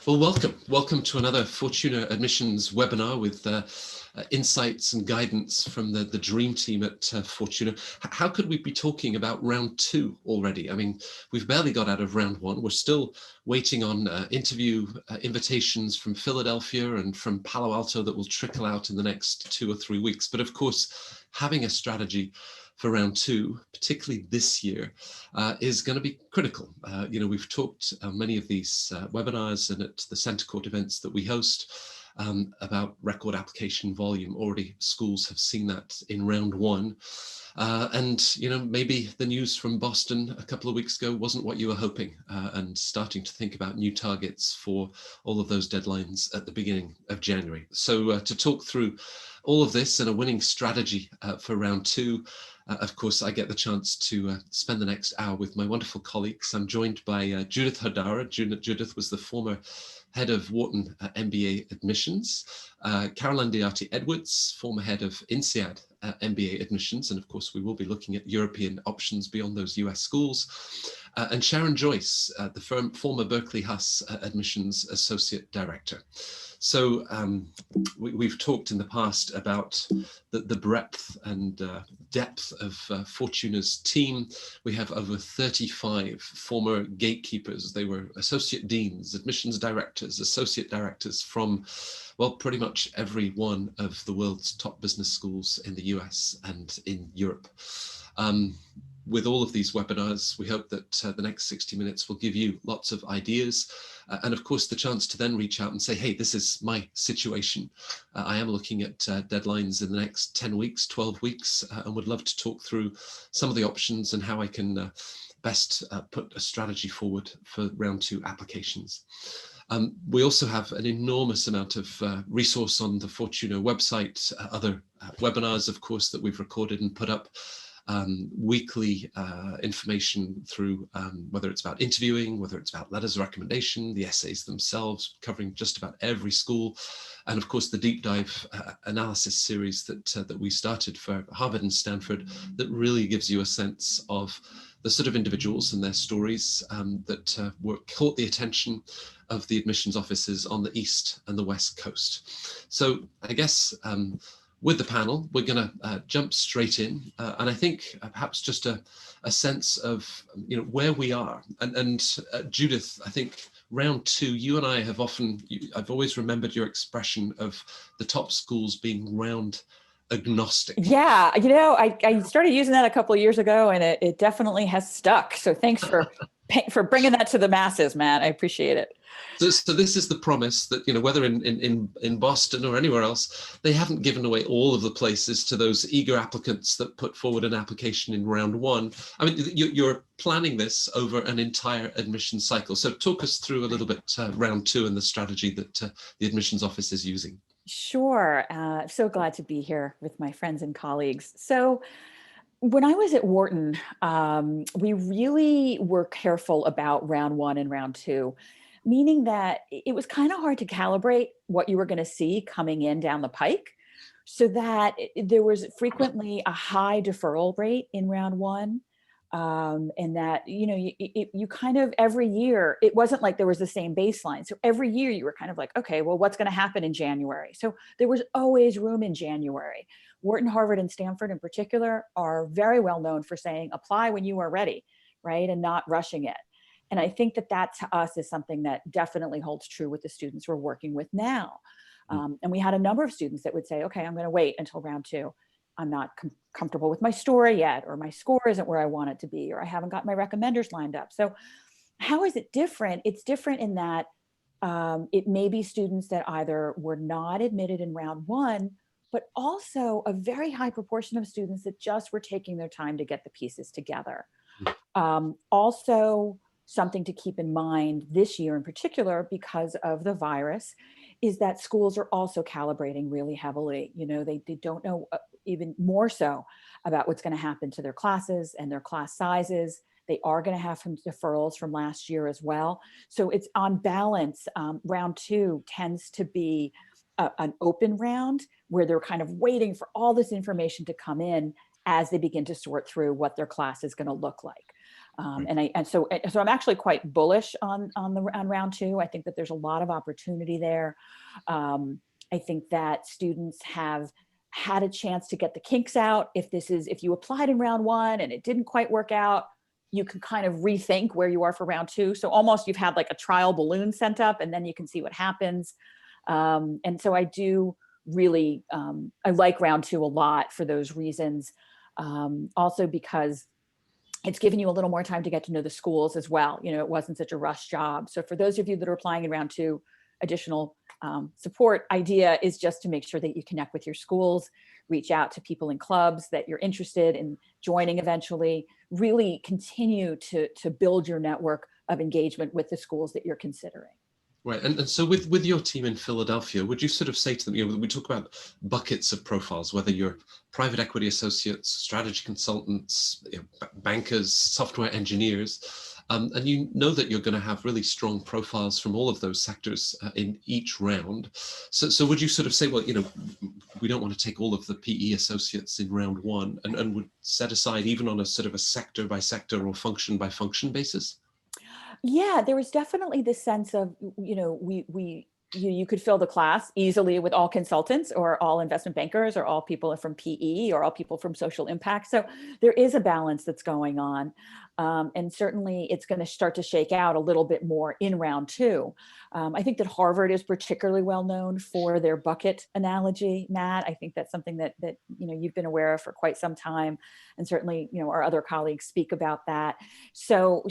Well, welcome to another Fortuna admissions webinar with insights and guidance from the dream team at Fortuna. How could we be talking about round two already? I mean, we've barely got out of round one. We're still waiting on interview invitations from Philadelphia and from Palo Alto that will trickle out in the next 2 or 3 weeks. But of course, having a strategy for round two, particularly this year, is going to be critical. We've talked many of these webinars and at the Centre Court events that we host about record application volume. Already schools have seen that in round one. Maybe the news from Boston a couple of weeks ago wasn't what you were hoping, and starting to think about new targets for all of those deadlines at the beginning of January. So to talk through all of this and a winning strategy for round two, of course, I get the chance to spend the next hour with my wonderful colleagues. I'm joined by Judith Hodara. Judith was the former head of Wharton MBA admissions. Caroline Diarte Edwards, former head of INSEAD MBA admissions. And of course, we will be looking at European options beyond those US schools. And Sharon Joyce, the former Berkeley Haas admissions associate director. So we've talked in the past about the breadth and depth of Fortuna's team. We have over 35 former gatekeepers. They were associate deans, admissions directors, associate directors from, well, pretty much every one of the world's top business schools in the US and in Europe. With all of these webinars, we hope that the next 60 minutes will give you lots of ideas and of course the chance to then reach out and say, hey, this is my situation. I am looking at deadlines in the next 10 weeks, 12 weeks, and would love to talk through some of the options and how I can best put a strategy forward for round two applications. We also have an enormous amount of resource on the Fortuna website, other webinars, of course, that we've recorded and put up. Weekly information through whether it's about interviewing, whether it's about letters of recommendation, the essays themselves, covering just about every school, and of course the deep dive analysis series that we started for Harvard and Stanford that really gives you a sense of the sort of individuals and their stories that caught the attention of the admissions officers on the East and the West Coast. So I guess with the panel, we're going to jump straight in, and I think perhaps just a sense of where we are. And Judith, I think round two, you and I have I've always remembered your expression of the top schools being round agnostic. Yeah, I started using that a couple of years ago, and it definitely has stuck. So thanks for bringing that to the masses, Matt. I appreciate it. So this is the promise that, whether in Boston or anywhere else, they haven't given away all of the places to those eager applicants that put forward an application in round one. I mean, you're planning this over an entire admission cycle. So talk us through a little bit round two and the strategy that the admissions office is using. Sure. So glad to be here with my friends and colleagues. So when I was at Wharton, we really were careful about round one and round two, meaning that it was kind of hard to calibrate what you were going to see coming in down the pike, so that there was frequently a high deferral rate in round one. And that, you kind of every year, it wasn't like there was the same baseline. So every year you were kind of like, okay, well, what's going to happen in January? So there was always room in January. Wharton, Harvard, and Stanford in particular are very well known for saying, apply when you are ready, right? And not rushing it. And I think that to us is something that definitely holds true with the students we're working with now. And we had a number of students that would say, okay, I'm going to wait until round two. I'm not comfortable with my story yet, or my score isn't where I want it to be, or I haven't got my recommenders lined up. So how is it different? It's different in that it may be students that either were not admitted in round one, but also a very high proportion of students that just were taking their time to get the pieces together. Also, something to keep in mind this year in particular, because of the virus, is that schools are also calibrating really heavily. They don't know even more so about what's going to happen to their classes and their class sizes. They are going to have some deferrals from last year as well. So it's on balance, round two tends to be an open round where they're kind of waiting for all this information to come in as they begin to sort through what their class is going to look like. And so I'm actually quite bullish on round two. I think that there's a lot of opportunity there. I think that students have had a chance to get the kinks out. If you applied in round one and it didn't quite work out, you can kind of rethink where you are for round two. So almost you've had like a trial balloon sent up, and then you can see what happens. And so I do really, I like round two a lot for those reasons. Also because it's given you a little more time to get to know the schools as well. It wasn't such a rush job. So for those of you that are applying in round two, additional support idea is just to make sure that you connect with your schools, reach out to people in clubs that you're interested in joining eventually, really continue to build your network of engagement with the schools that you're considering. Right, and so with your team in Philadelphia, would you sort of say to them, we talk about buckets of profiles, whether you're private equity associates, strategy consultants, bankers, software engineers, and you know that you're going to have really strong profiles from all of those sectors in each round. So would you sort of say, well, we don't want to take all of the PE associates in round one, and would set aside even on a sort of a sector by sector or function by function basis? Yeah, there was definitely this sense of, you could fill the class easily with all consultants or all investment bankers or all people from PE or all people from social impact. So there is a balance that's going on. And certainly it's going to start to shake out a little bit more in round two. I think that Harvard is particularly well known for their bucket analogy, Matt. I think that's something that you've been aware of for quite some time. And certainly, our other colleagues speak about that. So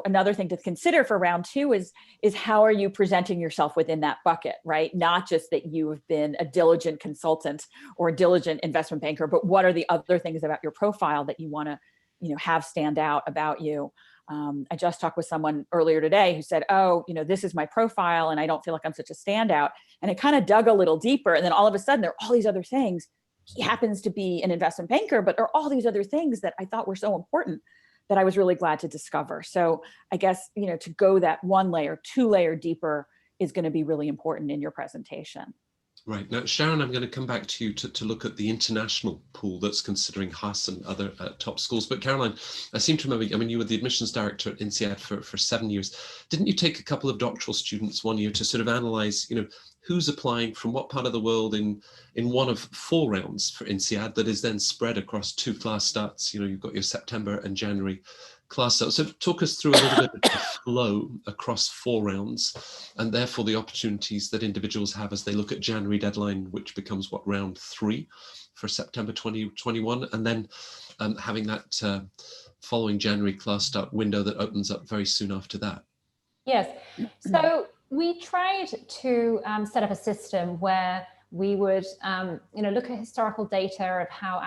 another thing to consider for round two is how are you presenting yourself within that bucket, right? Not just that you have been a diligent consultant or a diligent investment banker, but what are the other things about your profile that you want to have stand out about you. I just talked with someone earlier today who said, this is my profile and I don't feel like I'm such a standout. And it kind of dug a little deeper. And then all of a sudden there are all these other things. He happens to be an investment banker, but there are all these other things that I thought were so important that I was really glad to discover. So I guess, to go that 1 layer, 2 layer deeper is going to be really important in your presentation. Right. Now, Sharon, I'm going to come back to you to look at the international pool that's considering Haas and other top schools. But Caroline, I seem to remember, you were the admissions director at INSEAD for 7 years. Didn't you take a couple of doctoral students one year to sort of analyze, who's applying from what part of the world in one of 4 rounds for INSEAD that is then spread across 2 class starts? You've got your September and January class. So talk us through a little bit of the flow across 4 rounds and therefore the opportunities that individuals have as they look at January deadline, which becomes round 3 for September 2021, and then having that following January class start window that opens up very soon after that. Yes, so we tried to set up a system where we would look at historical data of how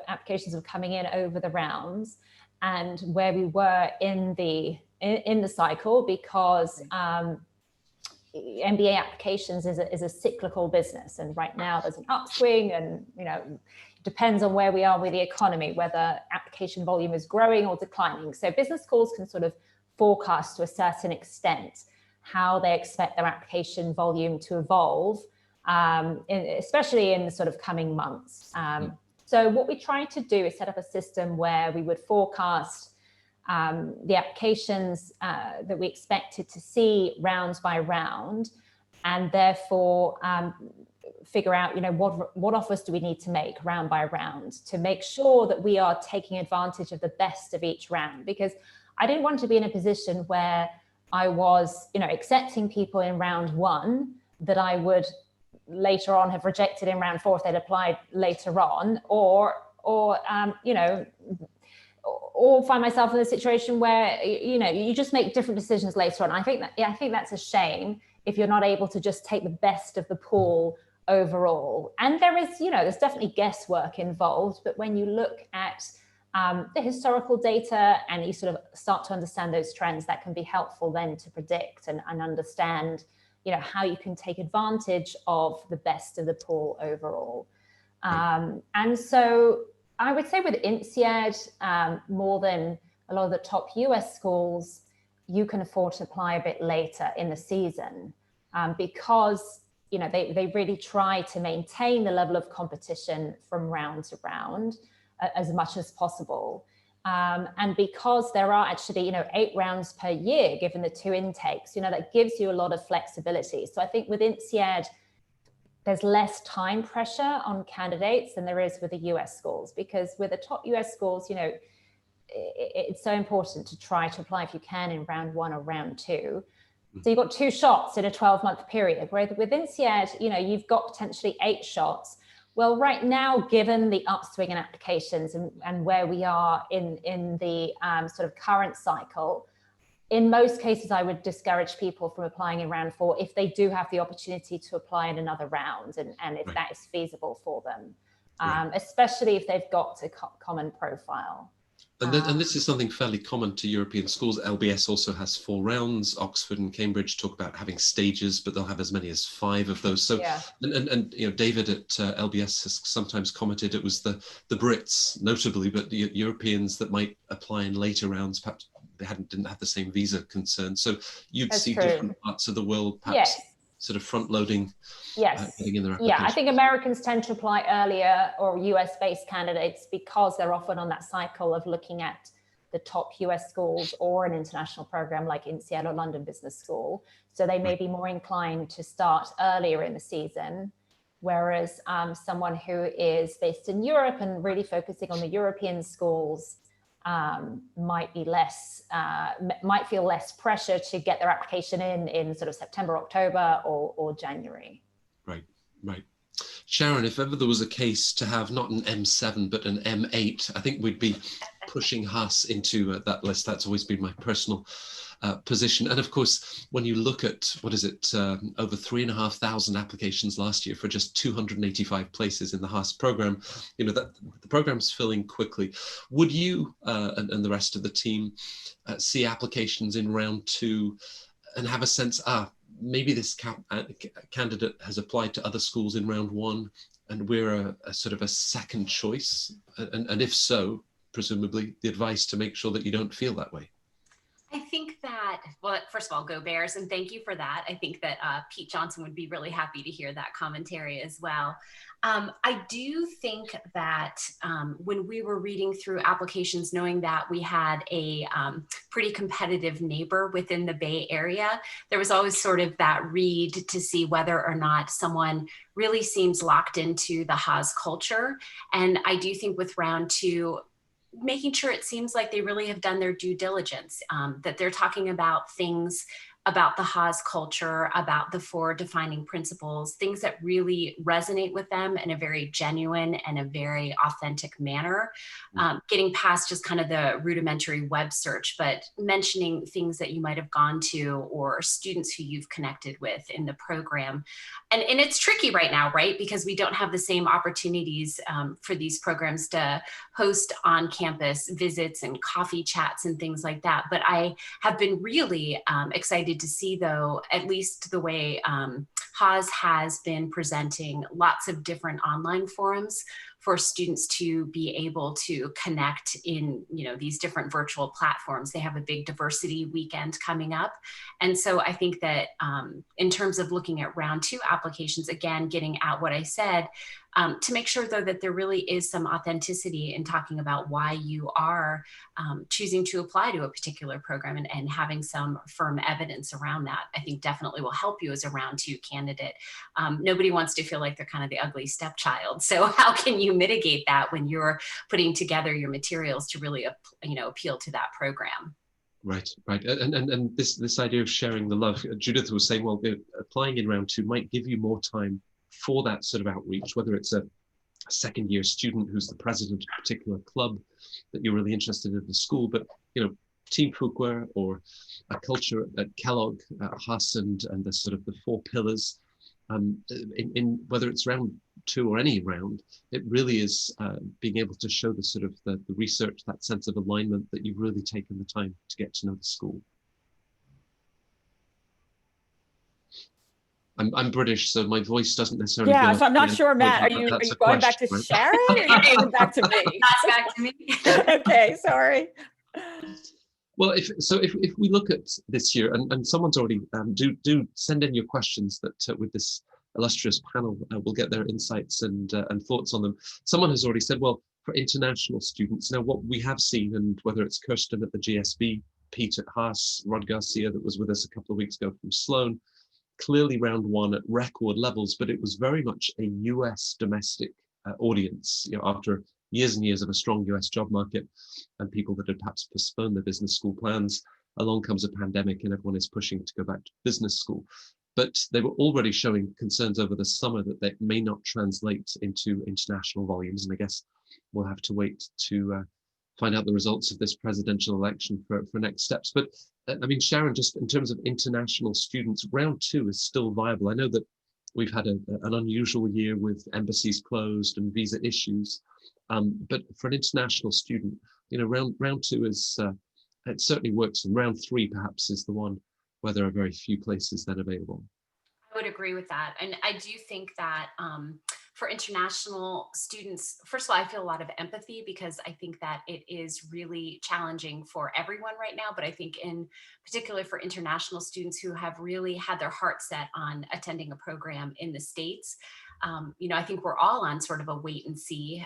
applications were coming in over the rounds and where we were in the cycle, because MBA applications is a cyclical business, and right now there's an upswing, and it depends on where we are with the economy, whether application volume is growing or declining. So business schools can sort of forecast to a certain extent how they expect their application volume to evolve, especially in the sort of coming months. So what we tried to do is set up a system where we would forecast the applications that we expected to see rounds by round, and therefore figure out, what offers do we need to make round by round to make sure that we are taking advantage of the best of each round. Because I didn't want to be in a position where I was, accepting people in round 1 that I would later on have rejected in round 4 if they'd applied later on, or find myself in a situation where you just make different decisions later on. I think that's a shame if you're not able to just take the best of the pool overall. And there is, there's definitely guesswork involved, but when you look at the historical data and you sort of start to understand those trends, that can be helpful then to predict and understand how you can take advantage of the best of the pool overall. And so I would say with INSEAD, more than a lot of the top US schools, you can afford to apply a bit later in the season because they really try to maintain the level of competition from round to round as much as possible. And because there are actually, 8 rounds per year, given the 2 intakes, that gives you a lot of flexibility. So I think with INSEAD, there's less time pressure on candidates than there is with the US schools, because with the top US schools, it's so important to try to apply if you can in round 1 or round 2. So you've got 2 shots in a 12-month period, whereas with INSEAD, you've got potentially 8 shots. Well, right now, given the upswing in applications and where we are in the sort of current cycle, in most cases, I would discourage people from applying in round 4 if they do have the opportunity to apply in another round, and if that is feasible for them, especially if they've got a common profile. And this is something fairly common to European schools. LBS also has 4 rounds. Oxford and Cambridge talk about having stages, but they'll have as many as 5 of those. So, and David at LBS has sometimes commented it was the Brits, notably, but the Europeans that might apply in later rounds, perhaps they didn't have the same visa concerns. So you'd see different parts of the world, perhaps sort of front loading. Getting in their application. I think Americans tend to apply earlier, or US-based candidates, because they're often on that cycle of looking at the top US schools or an international program like INSEAD or London Business School. So they may be more inclined to start earlier in the season, whereas someone who is based in Europe and really focusing on the European schools might feel less pressure to get their application in sort of September, October, or January. Right. Sharon, if ever there was a case to have not an M7, but an M8, I think we'd be pushing Haas into that list. That's always been my personal position. And of course, when you look at, over 3,500 applications last year for just 285 places in the Haas program, that the program's filling quickly. Would you and the rest of the team see applications in round 2 and have a sense, maybe this candidate has applied to other schools in round 1 and we're a sort of a second choice? And if so, presumably the advice to make sure that you don't feel that way. I think that, well, first of all, go Bears, and thank you for that. I think that Pete Johnson would be really happy to hear that commentary as well. I do think that when we were reading through applications, knowing that we had a pretty competitive neighbor within the Bay Area, there was always sort of that read to see whether or not someone really seems locked into the Haas culture. And I do think with round 2, making sure it seems like they really have done their due diligence, that they're talking about things about the Haas culture, about the 4 defining principles, things that really resonate with them in a very genuine and a very authentic manner, getting past just kind of the rudimentary web search, but mentioning things that you might have gone to or students who you've connected with in the program. And it's tricky right now, right? Because we don't have the same opportunities for these programs to host on-campus visits and coffee chats and things like that. But I have been really excited to see, though, at least the way Haas has been presenting lots of different online forums for students to be able to connect in, these different virtual platforms. They have a big diversity weekend coming up. And so I think that in terms of looking at round 2 applications, again, getting at what I said, to make sure, though, that there really is some authenticity in talking about why you are choosing to apply to a particular program and having some firm evidence around that, I think definitely will help you as a round 2 candidate. Nobody wants to feel like they're kind of the ugly stepchild. So how can you mitigate that when you're putting together your materials to really, appeal to that program? Right. And this idea of sharing the love, Judith was saying, well, applying in round 2 might give you more time for that sort of outreach, whether it's a second-year student who's the president of a particular club that you're really interested in the school, but team footwear or a culture at Kellogg, Haas, and the sort of the 4 pillars. In whether it's round 2 or any round, it really is being able to show the sort of the research, that sense of alignment that you've really taken the time to get to know the school. I'm British, so my voice doesn't necessarily. Yeah, so I'm not sure, Matt. Are you going back to Sharon, or are you going back to me? That's back to me. Okay, sorry. Well, if we look at this year, and someone's already do send in your questions that with this illustrious panel, we'll get their insights and thoughts on them. Someone has already said, well, for international students. Now, what we have seen, and whether it's Kirsten at the GSB, Pete at Haas, Rod Garcia that was with us a couple of weeks ago from Sloan, clearly round one at record levels, but it was very much a US domestic audience, after years and years of a strong US job market and people that had perhaps postponed their business school plans. Along comes a pandemic and everyone is pushing to go back to business school. But they were already showing concerns over the summer that they may not translate into international volumes. And I guess we'll have to wait to find out the results of this presidential election for next steps. But I mean, Sharon, just in terms of international students, round two is still viable. I know that we've had an unusual year with embassies closed and visa issues. But for an international student, round two is, it certainly works. And round three perhaps is the one where there are very few places then available. I would agree with that. And I do think that for international students, first of all, I feel a lot of empathy because I think that it is really challenging for everyone right now. But I think in particular for international students who have really had their heart set on attending a program in the States, I think we're all on sort of a wait and see.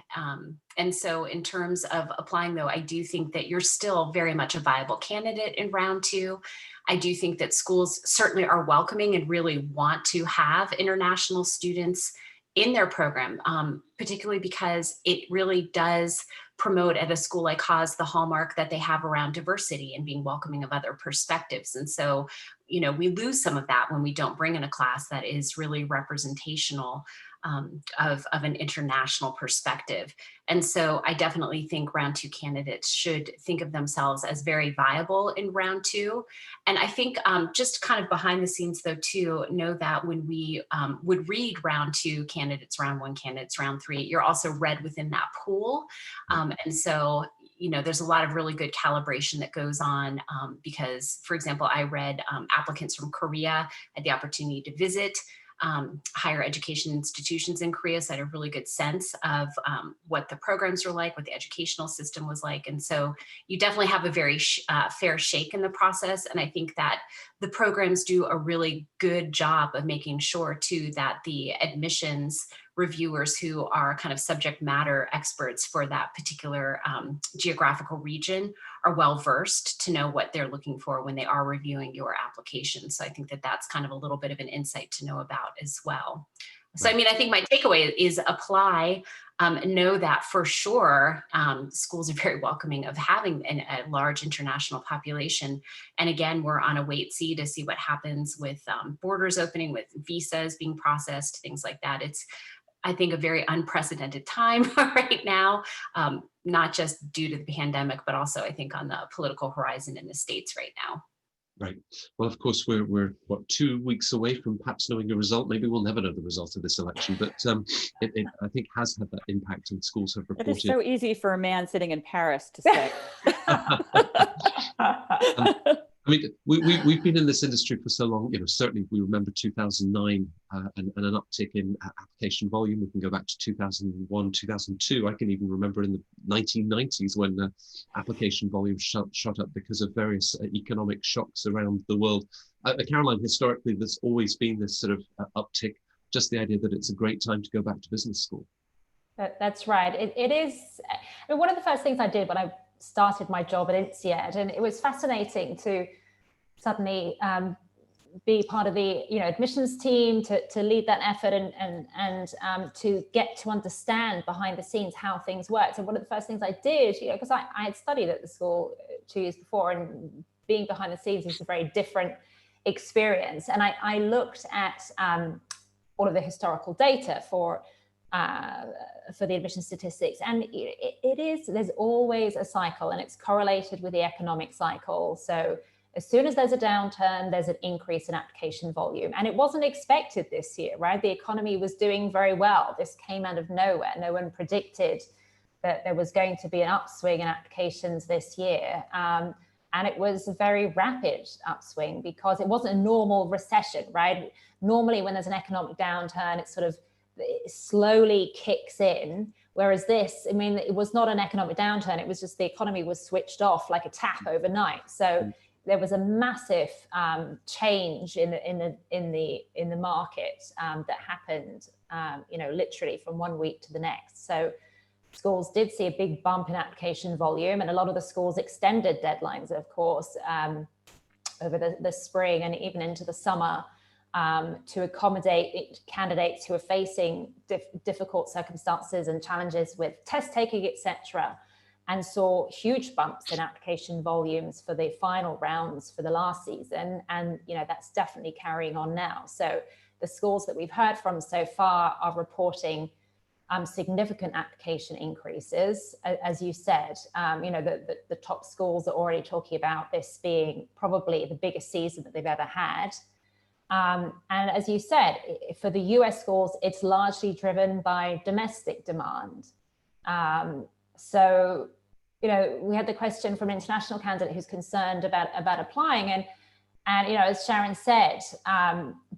And so in terms of applying, though, I do think that you're still very much a viable candidate in round two. I do think that schools certainly are welcoming and really want to have international students in their program, particularly because it really does promote at a school like Haas the hallmark that they have around diversity and being welcoming of other perspectives. And so, we lose some of that when we don't bring in a class that is really representational of an international perspective. And so I definitely think round two candidates should think of themselves as very viable in round two. And I think just kind of behind the scenes though too, know that when we would read round two candidates, round one candidates, round three, you're also read within that pool. And so there's a lot of really good calibration that goes on because, for example, I read applicants from Korea, had the opportunity to visit higher education institutions in Korea, so I had a really good sense of what the programs were like, what the educational system was like. And so you definitely have a very fair shake in the process. And I think that the programs do a really good job of making sure too that the admissions reviewers who are kind of subject matter experts for that particular geographical region are well versed to know what they're looking for when they are reviewing your application. So I think that that's kind of a little bit of an insight to know about as well. So, I mean, I think my takeaway is apply, know that for sure, schools are very welcoming of having a large international population. And again, we're on a wait see to see what happens with borders opening, with visas being processed, things like that. It's, I think, a very unprecedented time right now, not just due to the pandemic, but also I think on the political horizon in the States right now. Right. Well, of course, we're 2 weeks away from perhaps knowing a result. Maybe we'll never know the result of this election, but it I think has had that impact, and schools have reported. It is so easy for a man sitting in Paris to say. I mean, we've been in this industry for so long, certainly we remember 2009 and an uptick in application volume. We can go back to 2001, 2002. I can even remember in the 1990s when application volume shot up because of various economic shocks around the world. Caroline, historically, there's always been this sort of uptick, just the idea that it's a great time to go back to business school. That's right. It is. I mean, one of the first things I did when I started my job at INSEAD, and it was fascinating to suddenly be part of the admissions team, to lead that effort and to get to understand behind the scenes how things worked. And one of the first things I did, because I had studied at the school 2 years before, and being behind the scenes is a very different experience. And I looked at all of the historical data for the admission statistics, and there's always a cycle, and it's correlated with the economic cycle. So as soon as there's a downturn, there's an increase in application volume, and it wasn't expected this year, right? The economy was doing very well. This came out of nowhere. No one predicted that there was going to be an upswing in applications this year, and it was a very rapid upswing because it wasn't a normal recession, right? Normally, when there's an economic downturn, it slowly kicks in. Whereas this, I mean, it was not an economic downturn. It was just the economy was switched off like a tap overnight. So there was a massive change in the market that happened, literally from 1 week to the next. So schools did see a big bump in application volume, and a lot of the schools extended deadlines, of course, over the spring and even into the summer, to accommodate candidates who are facing difficult circumstances and challenges with test taking, etc., and saw huge bumps in application volumes for the final rounds for the last season. And that's definitely carrying on now. So the schools that we've heard from so far are reporting significant application increases. As you said, the top schools are already talking about this being probably the biggest season that they've ever had. And as you said, for the US schools, it's largely driven by domestic demand. So, we had the question from an international candidate who's concerned about applying. And as Sharon said,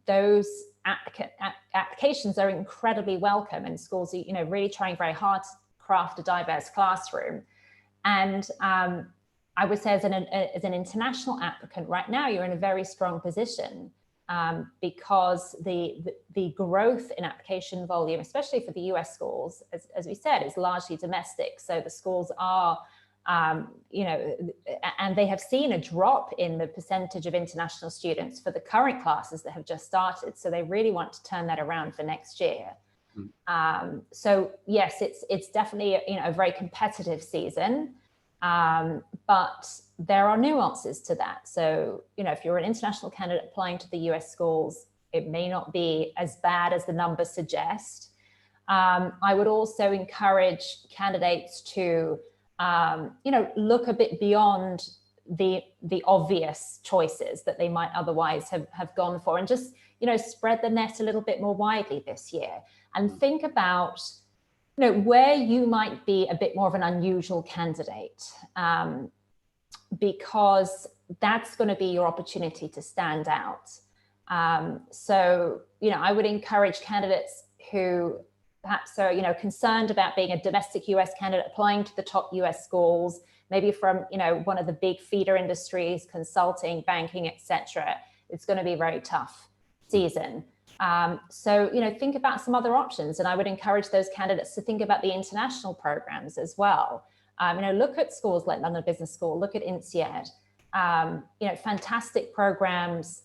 those applications are incredibly welcome, and schools are, really trying very hard to craft a diverse classroom. And I would say as an international applicant right now, you're in a very strong position. Because the growth in application volume, especially for the US schools, as we said, is largely domestic. So the schools are, and they have seen a drop in the percentage of international students for the current classes that have just started. So they really want to turn that around for next year. So yes, it's definitely a very competitive season, but there are nuances to that. So, if you're an international candidate applying to the US schools, it may not be as bad as the numbers suggest. I would also encourage candidates to, look a bit beyond the obvious choices that they might otherwise have gone for, and just, spread the net a little bit more widely this year, and think about, where you might be a bit more of an unusual candidate. Because that's going to be your opportunity to stand out. So, I would encourage candidates who perhaps are, concerned about being a domestic US candidate applying to the top US schools, maybe from, one of the big feeder industries, consulting, banking, etc. It's going to be a very tough season. So, think about some other options. And I would encourage those candidates to think about the international programs as well. Look at schools like London Business School, look at INSEAD. Fantastic programs,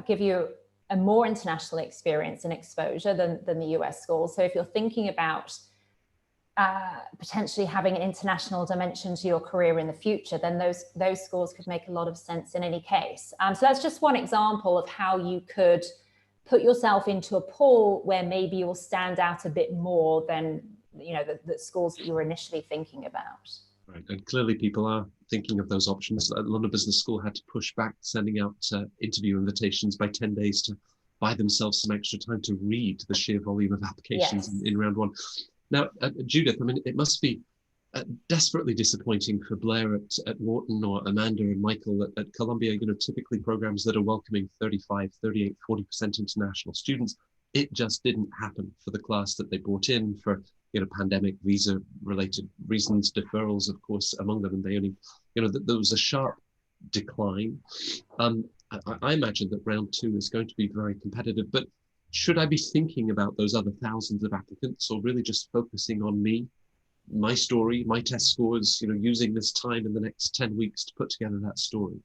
give you a more international experience and exposure than the US schools. So if you're thinking about potentially having an international dimension to your career in the future, then those schools could make a lot of sense in any case. So that's just one example of how you could put yourself into a pool where maybe you'll stand out a bit more than the schools that you were initially thinking about. Right, and clearly people are thinking of those options. London Business School had to push back sending out interview invitations by 10 days to buy themselves some extra time to read the sheer volume of applications in round one. Now, Judith, it must be desperately disappointing for Blair at Wharton, or Amanda and Michael at Columbia, typically programs that are welcoming 35, 38, 40% international students. It just didn't happen for the class that they brought in for pandemic, visa-related reasons, deferrals, of course, among them, and they only, there was a sharp decline. I imagine that round two is going to be very competitive, but should I be thinking about those other thousands of applicants, or really just focusing on me, my story, my test scores, using this time in the next 10 weeks to put together that story?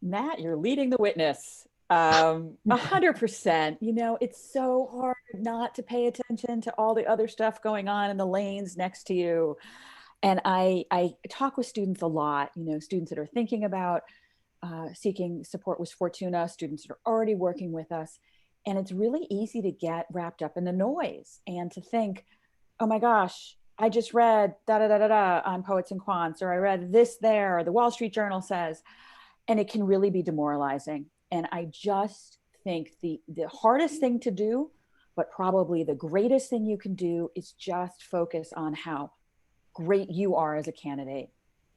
Matt, you're leading the witness. 100%. It's so hard not to pay attention to all the other stuff going on in the lanes next to you. And I talk with students a lot, students that are thinking about seeking support with Fortuna, students that are already working with us. And it's really easy to get wrapped up in the noise and to think, oh my gosh, I just read da-da-da-da-da on Poets and Quants, or I read this there, or the Wall Street Journal says, and it can really be demoralizing. And I just think the hardest thing to do, but probably the greatest thing you can do, is just focus on how great you are as a candidate.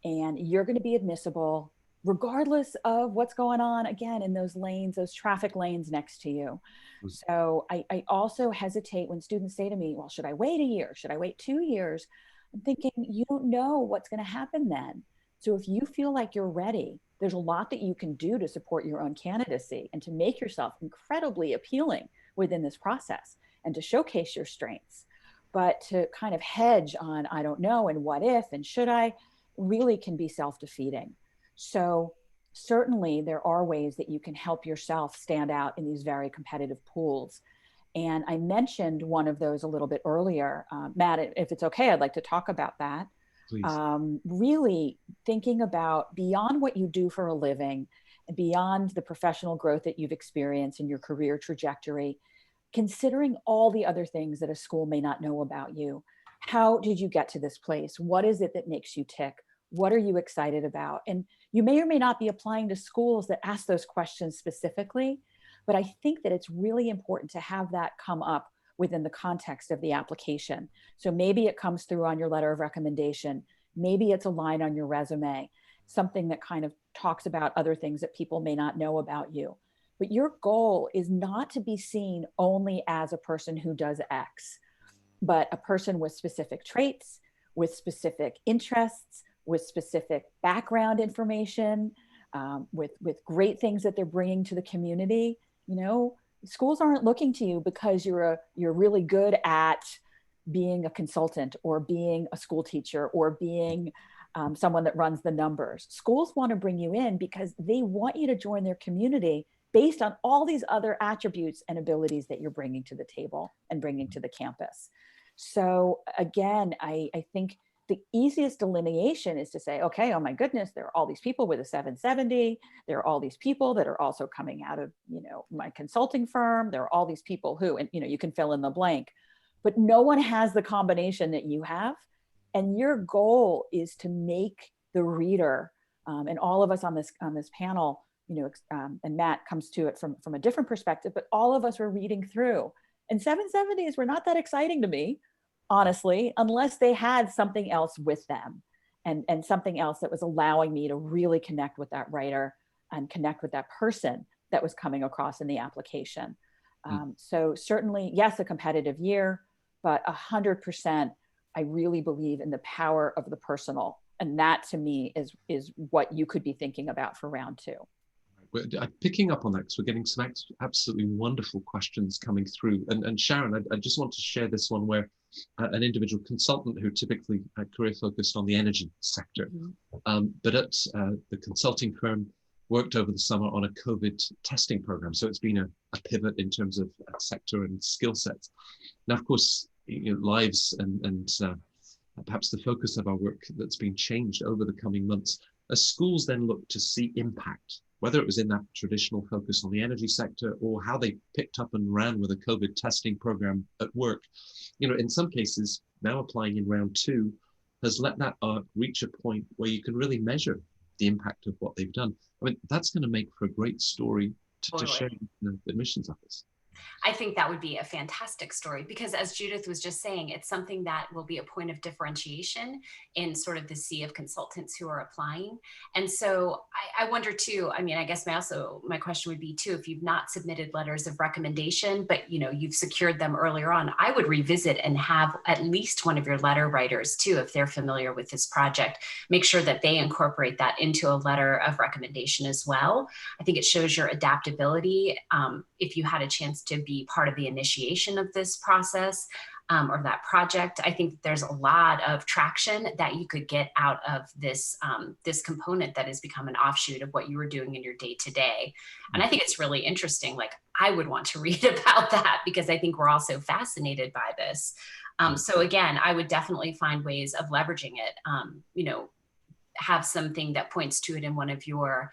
And you're going to be admissible regardless of what's going on, again, in those lanes, those traffic lanes next to you. So I also hesitate when students say to me, well, should I wait a year? Should I wait 2 years? I'm thinking, you don't know what's going to happen then. So if you feel like you're ready, there's a lot that you can do to support your own candidacy and to make yourself incredibly appealing within this process and to showcase your strengths. But to kind of hedge on, I don't know, and what if, and should I, really can be self-defeating. So certainly there are ways that you can help yourself stand out in these very competitive pools. And I mentioned one of those a little bit earlier. Matt, if it's okay, I'd like to talk about that. Please. Really thinking about beyond what you do for a living, and beyond the professional growth that you've experienced in your career trajectory, considering all the other things that a school may not know about you. How did you get to this place? What is it that makes you tick? What are you excited about? And you may or may not be applying to schools that ask those questions specifically, but I think that it's really important to have that come up within the context of the application. So maybe it comes through on your letter of recommendation. Maybe it's a line on your resume, something that kind of talks about other things that people may not know about you. But your goal is not to be seen only as a person who does X, but a person with specific traits, with specific interests, with specific background information, with great things that they're bringing to the community. You know, schools aren't looking to you because you're really good at being a consultant or being a school teacher or being someone that runs the numbers. Schools want to bring you in because they want you to join their community based on all these other attributes and abilities that you're bringing to the table and bringing to the campus. So again, I think the easiest delineation is to say, okay, oh my goodness, there are all these people with a 770. There are all these people that are also coming out of, you know, my consulting firm. There are all these people who, and you know, you can fill in the blank, but no one has the combination that you have. And your goal is to make the reader, and all of us on this panel, you know, and Matt comes to it from a different perspective, but all of us were reading through. And 770s were not that exciting to me, honestly, unless they had something else with them and something else that was allowing me to really connect with that writer and connect with that person that was coming across in the application. So certainly, yes, a competitive year, but 100%, I really believe in the power of the personal. And that to me is what you could be thinking about for round two. Picking up on that, because we're getting some absolutely wonderful questions coming through. And Sharon, I just want to share this one where an individual consultant who typically career focused on the energy sector, but at the consulting firm worked over the summer on a COVID testing program. So it's been a pivot in terms of sector and skill sets. Now, of course, you know, lives and perhaps the focus of our work that's been changed over the coming months, as schools then look to see impact, whether it was in that traditional focus on the energy sector or how they picked up and ran with a COVID testing program at work. You know, in some cases, now applying in round two has let that arc reach a point where you can really measure the impact of what they've done. I mean, that's going to make for a great story to share in the admissions office. I think that would be a fantastic story because, as Judith was just saying, it's something that will be a point of differentiation in sort of the sea of consultants who are applying. And so I wonder too, I mean, I guess my question would be too, if you've not submitted letters of recommendation, but you know, you've secured them earlier on, I would revisit and have at least one of your letter writers too, if they're familiar with this project, make sure that they incorporate that into a letter of recommendation as well. I think it shows your adaptability. If you had a chance to be part of the initiation of this process or that project, I think there's a lot of traction that you could get out of this, this component that has become an offshoot of what you were doing in your day-to-day. And I think it's really interesting. Like, I would want to read about that because I think we're all so fascinated by this. So again, I would definitely find ways of leveraging it, you know, have something that points to it in one of your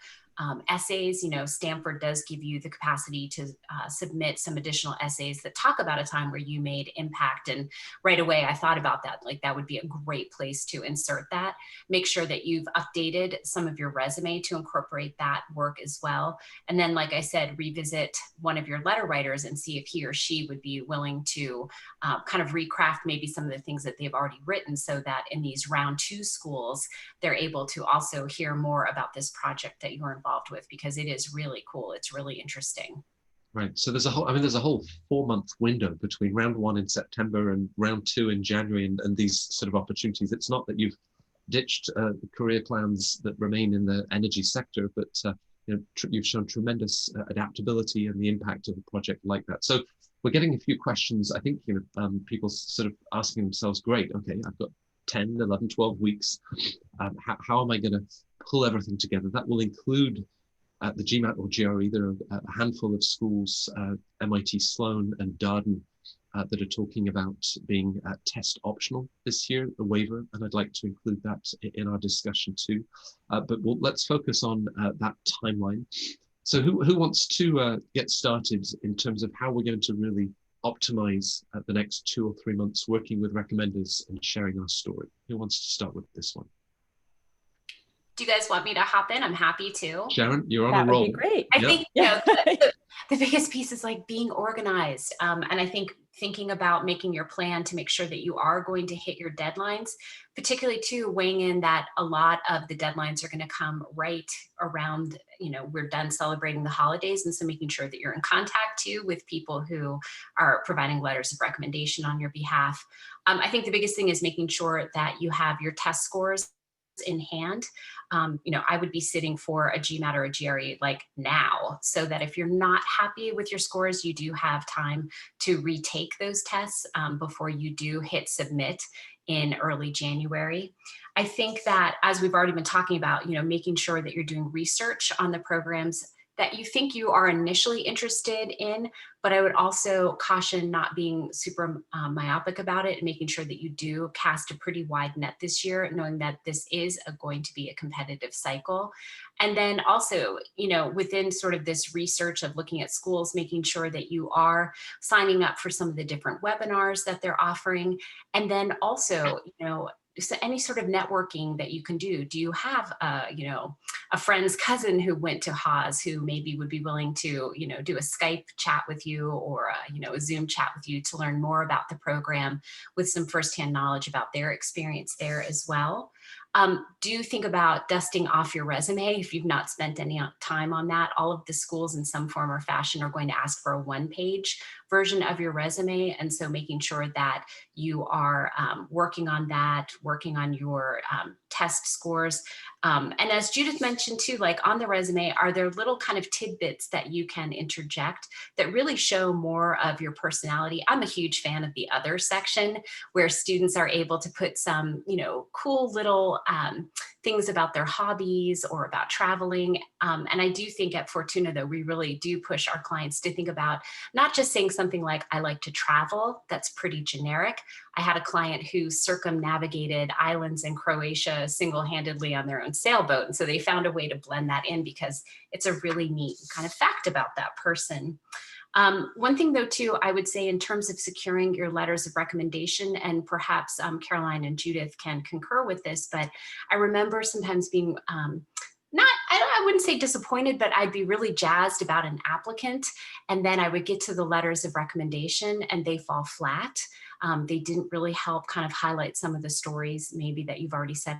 essays. You know, Stanford does give you the capacity to submit some additional essays that talk about a time where you made impact. And right away, I thought about that. Like, that would be a great place to insert that. Make sure that you've updated some of your resume to incorporate that work as well. And then, like I said, revisit one of your letter writers and see if he or she would be willing to kind of recraft maybe some of the things that they've already written, so that in these round two schools, they're able to also hear more about this project that you're involved with, because it is really cool. It's really interesting. Right. So there's a whole 4-month window between round one in September and round two in January, and these sort of opportunities. It's not that you've ditched the career plans that remain in the energy sector, but you know, you've shown tremendous adaptability and the impact of a project like that. So we're getting a few questions. I think, people sort of asking themselves, great, okay, I've got 10, 11, 12 weeks. How am I going to pull everything together? That will include the GMAT or GRE. There are a handful of schools, MIT Sloan and Darden, that are talking about being test optional this year, a waiver, and I'd like to include that in our discussion too. But let's focus on that timeline. So who wants to get started in terms of how we're going to really optimize the next 2 or 3 months working with recommenders and sharing our story? Who wants to start with this one? Do you guys want me to hop in? I'm happy to. Sharon, you're on That a roll. would be great. I think the biggest piece is like being organized. And I think thinking about making your plan to make sure that you are going to hit your deadlines, particularly too weighing in that a lot of the deadlines are going to come right around, we're done celebrating the holidays. And so making sure that you're in contact too with people who are providing letters of recommendation on your behalf. I think the biggest thing is making sure that you have your test scores in hand. I would be sitting for a GMAT or a GRE like now, so that if you're not happy with your scores, you do have time to retake those tests before you do hit submit in early January. I think that, as we've already been talking about, making sure that you're doing research on the programs that you think you are initially interested in, but I would also caution not being super myopic about it and making sure that you do cast a pretty wide net this year, knowing that this is going to be a competitive cycle. And then also, within sort of this research of looking at schools, making sure that you are signing up for some of the different webinars that they're offering. And then also, so any sort of networking that you can do. Do you have, a friend's cousin who went to Haas who maybe would be willing to, do a Skype chat with you or, a Zoom chat with you to learn more about the program with some firsthand knowledge about their experience there as well. Do think about dusting off your resume if you've not spent any time on that. All of the schools in some form or fashion are going to ask for a one-page version of your resume. And so making sure that you are working on that, working on your test scores. And as Judith mentioned too, like on the resume, are there little kind of tidbits that you can interject that really show more of your personality? I'm a huge fan of the other section where students are able to put some, cool little things about their hobbies or about traveling. And I do think at Fortuna, though, we really do push our clients to think about not just saying something like, I like to travel, that's pretty generic. I had a client who circumnavigated islands in Croatia single-handedly on their own sailboat. And so they found a way to blend that in because it's a really neat kind of fact about that person. One thing though, too, I would say in terms of securing your letters of recommendation, and perhaps Caroline and Judith can concur with this, but I remember sometimes being I wouldn't say disappointed, but I'd be really jazzed about an applicant. And then I would get to the letters of recommendation and they fall flat. They didn't really help kind of highlight some of the stories maybe that you've already said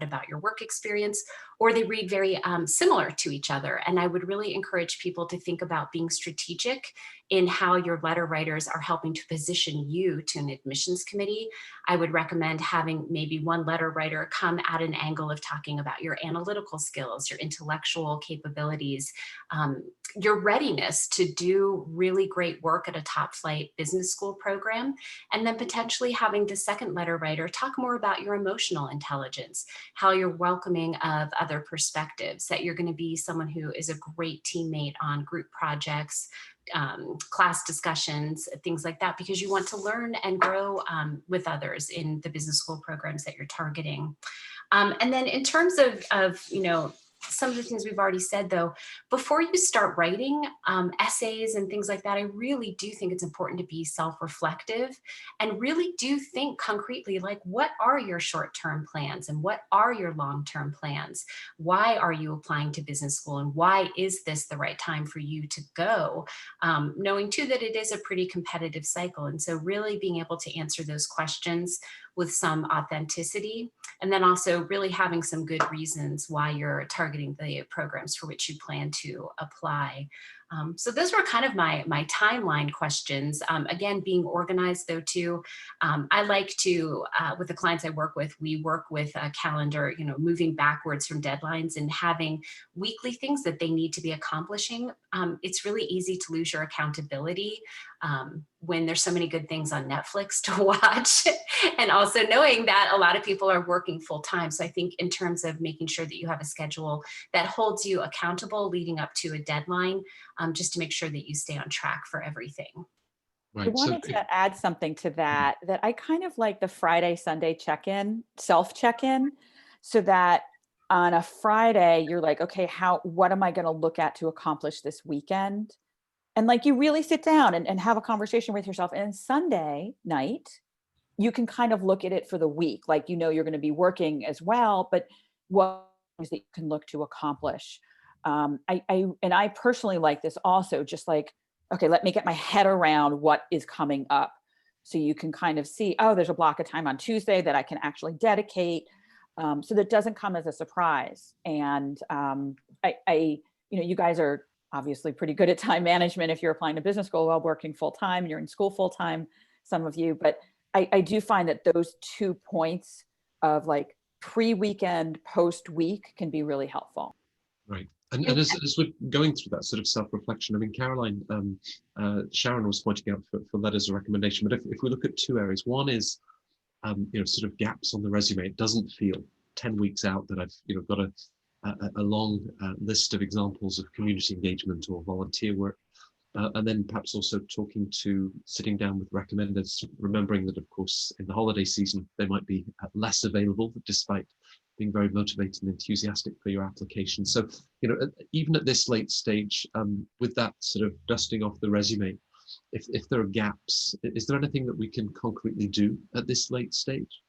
about your work experience, or they read very similar to each other. And I would really encourage people to think about being strategic in how your letter writers are helping to position you to an admissions committee. I would recommend having maybe one letter writer come at an angle of talking about your analytical skills, your intellectual capabilities, your readiness to do really great work at a top flight business school program, and then potentially having the second letter writer talk more about your emotional intelligence, how you're welcoming of other perspectives, that you're going to be someone who is a great teammate on group projects, class discussions, things like that, because you want to learn and grow with others in the business school programs that you're targeting. And then in terms of some of the things we've already said, though, before you start writing essays and things like that, I really do think it's important to be self-reflective and really do think concretely, like, what are your short-term plans and what are your long-term plans? Why are you applying to business school, and why is this the right time for you to go? Knowing too that it is a pretty competitive cycle. And so really being able to answer those questions with some authenticity, and then also really having some good reasons why you're targeting the programs for which you plan to apply. So those were kind of my timeline questions. Again, being organized though too. I like to, with the clients I work with, we work with a calendar, moving backwards from deadlines and having weekly things that they need to be accomplishing. It's really easy to lose your accountability when there's so many good things on Netflix to watch. And also knowing that a lot of people are working full time. So I think in terms of making sure that you have a schedule that holds you accountable leading up to a deadline, just to make sure that you stay on track for everything. Right. I wanted to add something to that I kind of like the Friday, Sunday check-in, self-check-in, so that on a Friday, you're like, okay, what am I going to look at to accomplish this weekend? And like, you really sit down and have a conversation with yourself. And Sunday night, you can kind of look at it for the week. Like, you're going to be working as well, but what things that you can look to accomplish. I personally like this also, just like, okay, let me get my head around what is coming up. So you can kind of see, oh, there's a block of time on Tuesday that I can actually dedicate. So that doesn't come as a surprise. And you guys are obviously pretty good at time management if you're applying to business school while working full time, you're in school full time, some of you, but I do find that those 2 points of like pre-weekend, post-week can be really helpful. Right. And as we're going through that sort of self-reflection, I mean, Caroline, Sharon was pointing out for that as a recommendation, but if we look at 2 areas, one is, sort of gaps on the resume. It doesn't feel 10 weeks out that I've, got a long list of examples of community engagement or volunteer work. And then perhaps also sitting down with recommenders, remembering that, of course, in the holiday season, they might be less available, despite being very motivated and enthusiastic for your application. So, even at this late stage, with that sort of dusting off the resume, if there are gaps, is there anything that we can concretely do at this late stage?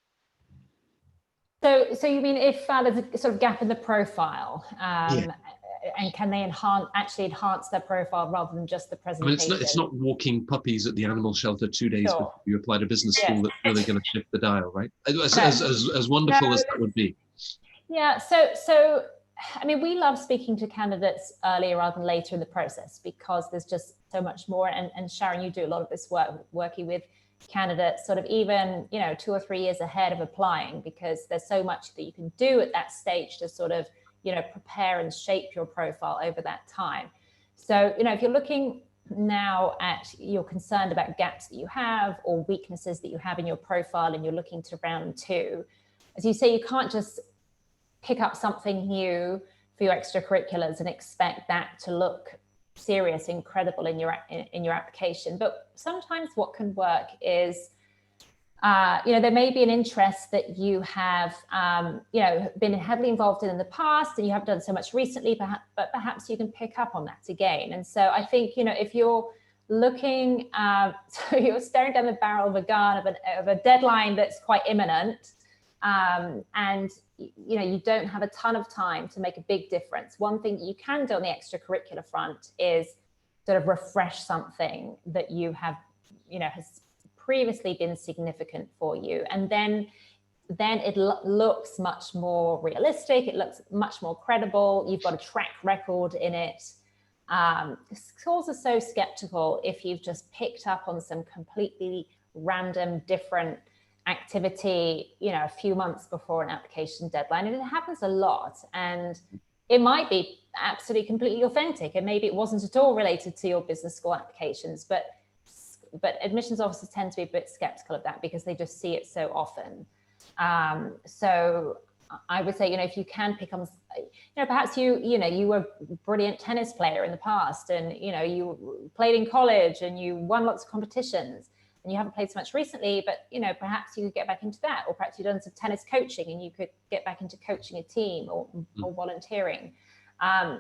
So you mean if there's a sort of gap in the profile, and can they enhance their profile rather than just the presentation? I mean, it's not walking puppies at the animal shelter 2 days before you apply to business school that's really going to shift the dial, right? As wonderful as that would be. Yeah. So I mean, we love speaking to candidates earlier rather than later in the process because there's just so much more. And Sharon, you do a lot of this work working with candidates sort of even 2 or 3 years ahead of applying, because there's so much that you can do at that stage to sort of prepare and shape your profile over that time. So, if you're looking now you're concerned about gaps that you have or weaknesses that you have in your profile and you're looking to round 2, as you say, you can't just pick up something new for your extracurriculars and expect that to look serious, incredible in your application. But sometimes what can work is there may be an interest that you have, been heavily involved in the past and you haven't done so much recently, but perhaps you can pick up on that again. And so I think, if you're looking, so you're staring down the barrel of a gun of a deadline that's quite imminent, and you don't have a ton of time to make a big difference. One thing that you can do on the extracurricular front is sort of refresh something that you have, has previously been significant for you, and then it looks much more realistic, it looks much more credible, you've got a track record in it. Schools are so skeptical if you've just picked up on some completely random different activity a few months before an application deadline, and it happens a lot, and it might be absolutely completely authentic, and maybe it wasn't at all related to your business school applications, but admissions officers tend to be a bit skeptical of that because they just see it so often. So I would say, if you can pick on, perhaps you were a brilliant tennis player in the past, and you played in college and you won lots of competitions, and you haven't played so much recently, but perhaps you could get back into that, or perhaps you've done some tennis coaching and you could get back into coaching a team or volunteering.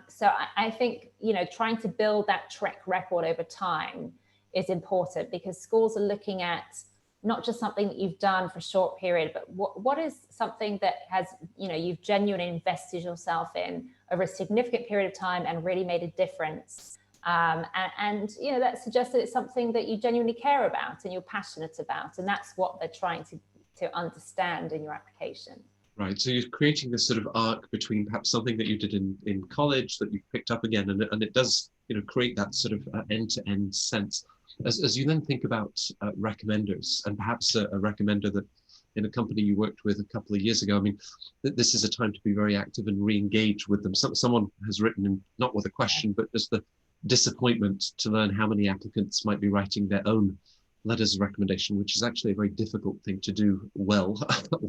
So I think trying to build that track record over time is important, because schools are looking at not just something that you've done for a short period, but what is something that has, you've genuinely invested yourself in over a significant period of time and really made a difference. And that suggests that it's something that you genuinely care about and you're passionate about. And that's what they're trying to understand in your application. Right. So you're creating this sort of arc between perhaps something that you did in college that you picked up again, and it does create that sort of end-to-end sense. As you then think about recommenders, and perhaps a recommender that in a company you worked with a couple of years ago, I mean, this is a time to be very active and re-engage with them. Someone has written, in, not with a question, but just the disappointment to learn how many applicants might be writing their own letters of recommendation, which is actually a very difficult thing to do well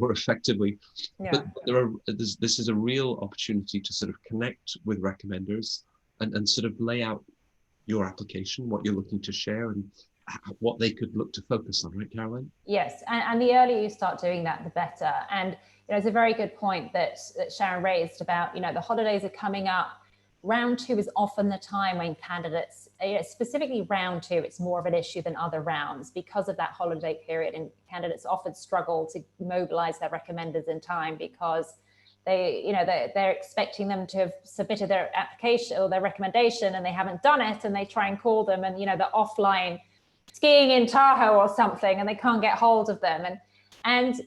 or effectively. Yeah. But this is a real opportunity to sort of connect with recommenders and sort of lay out your application, what you're looking to share, and what they could look to focus on, right, Caroline? Yes, and the earlier you start doing that, the better. And it's a very good point that Sharon raised about, the holidays are coming up. Round two is often the time when candidates, specifically round two, it's more of an issue than other rounds because of that holiday period. And candidates often struggle to mobilize their recommenders in time because they're expecting them to have submitted their application or their recommendation and they haven't done it, and they try and call them, and they're offline skiing in Tahoe or something and they can't get hold of them. And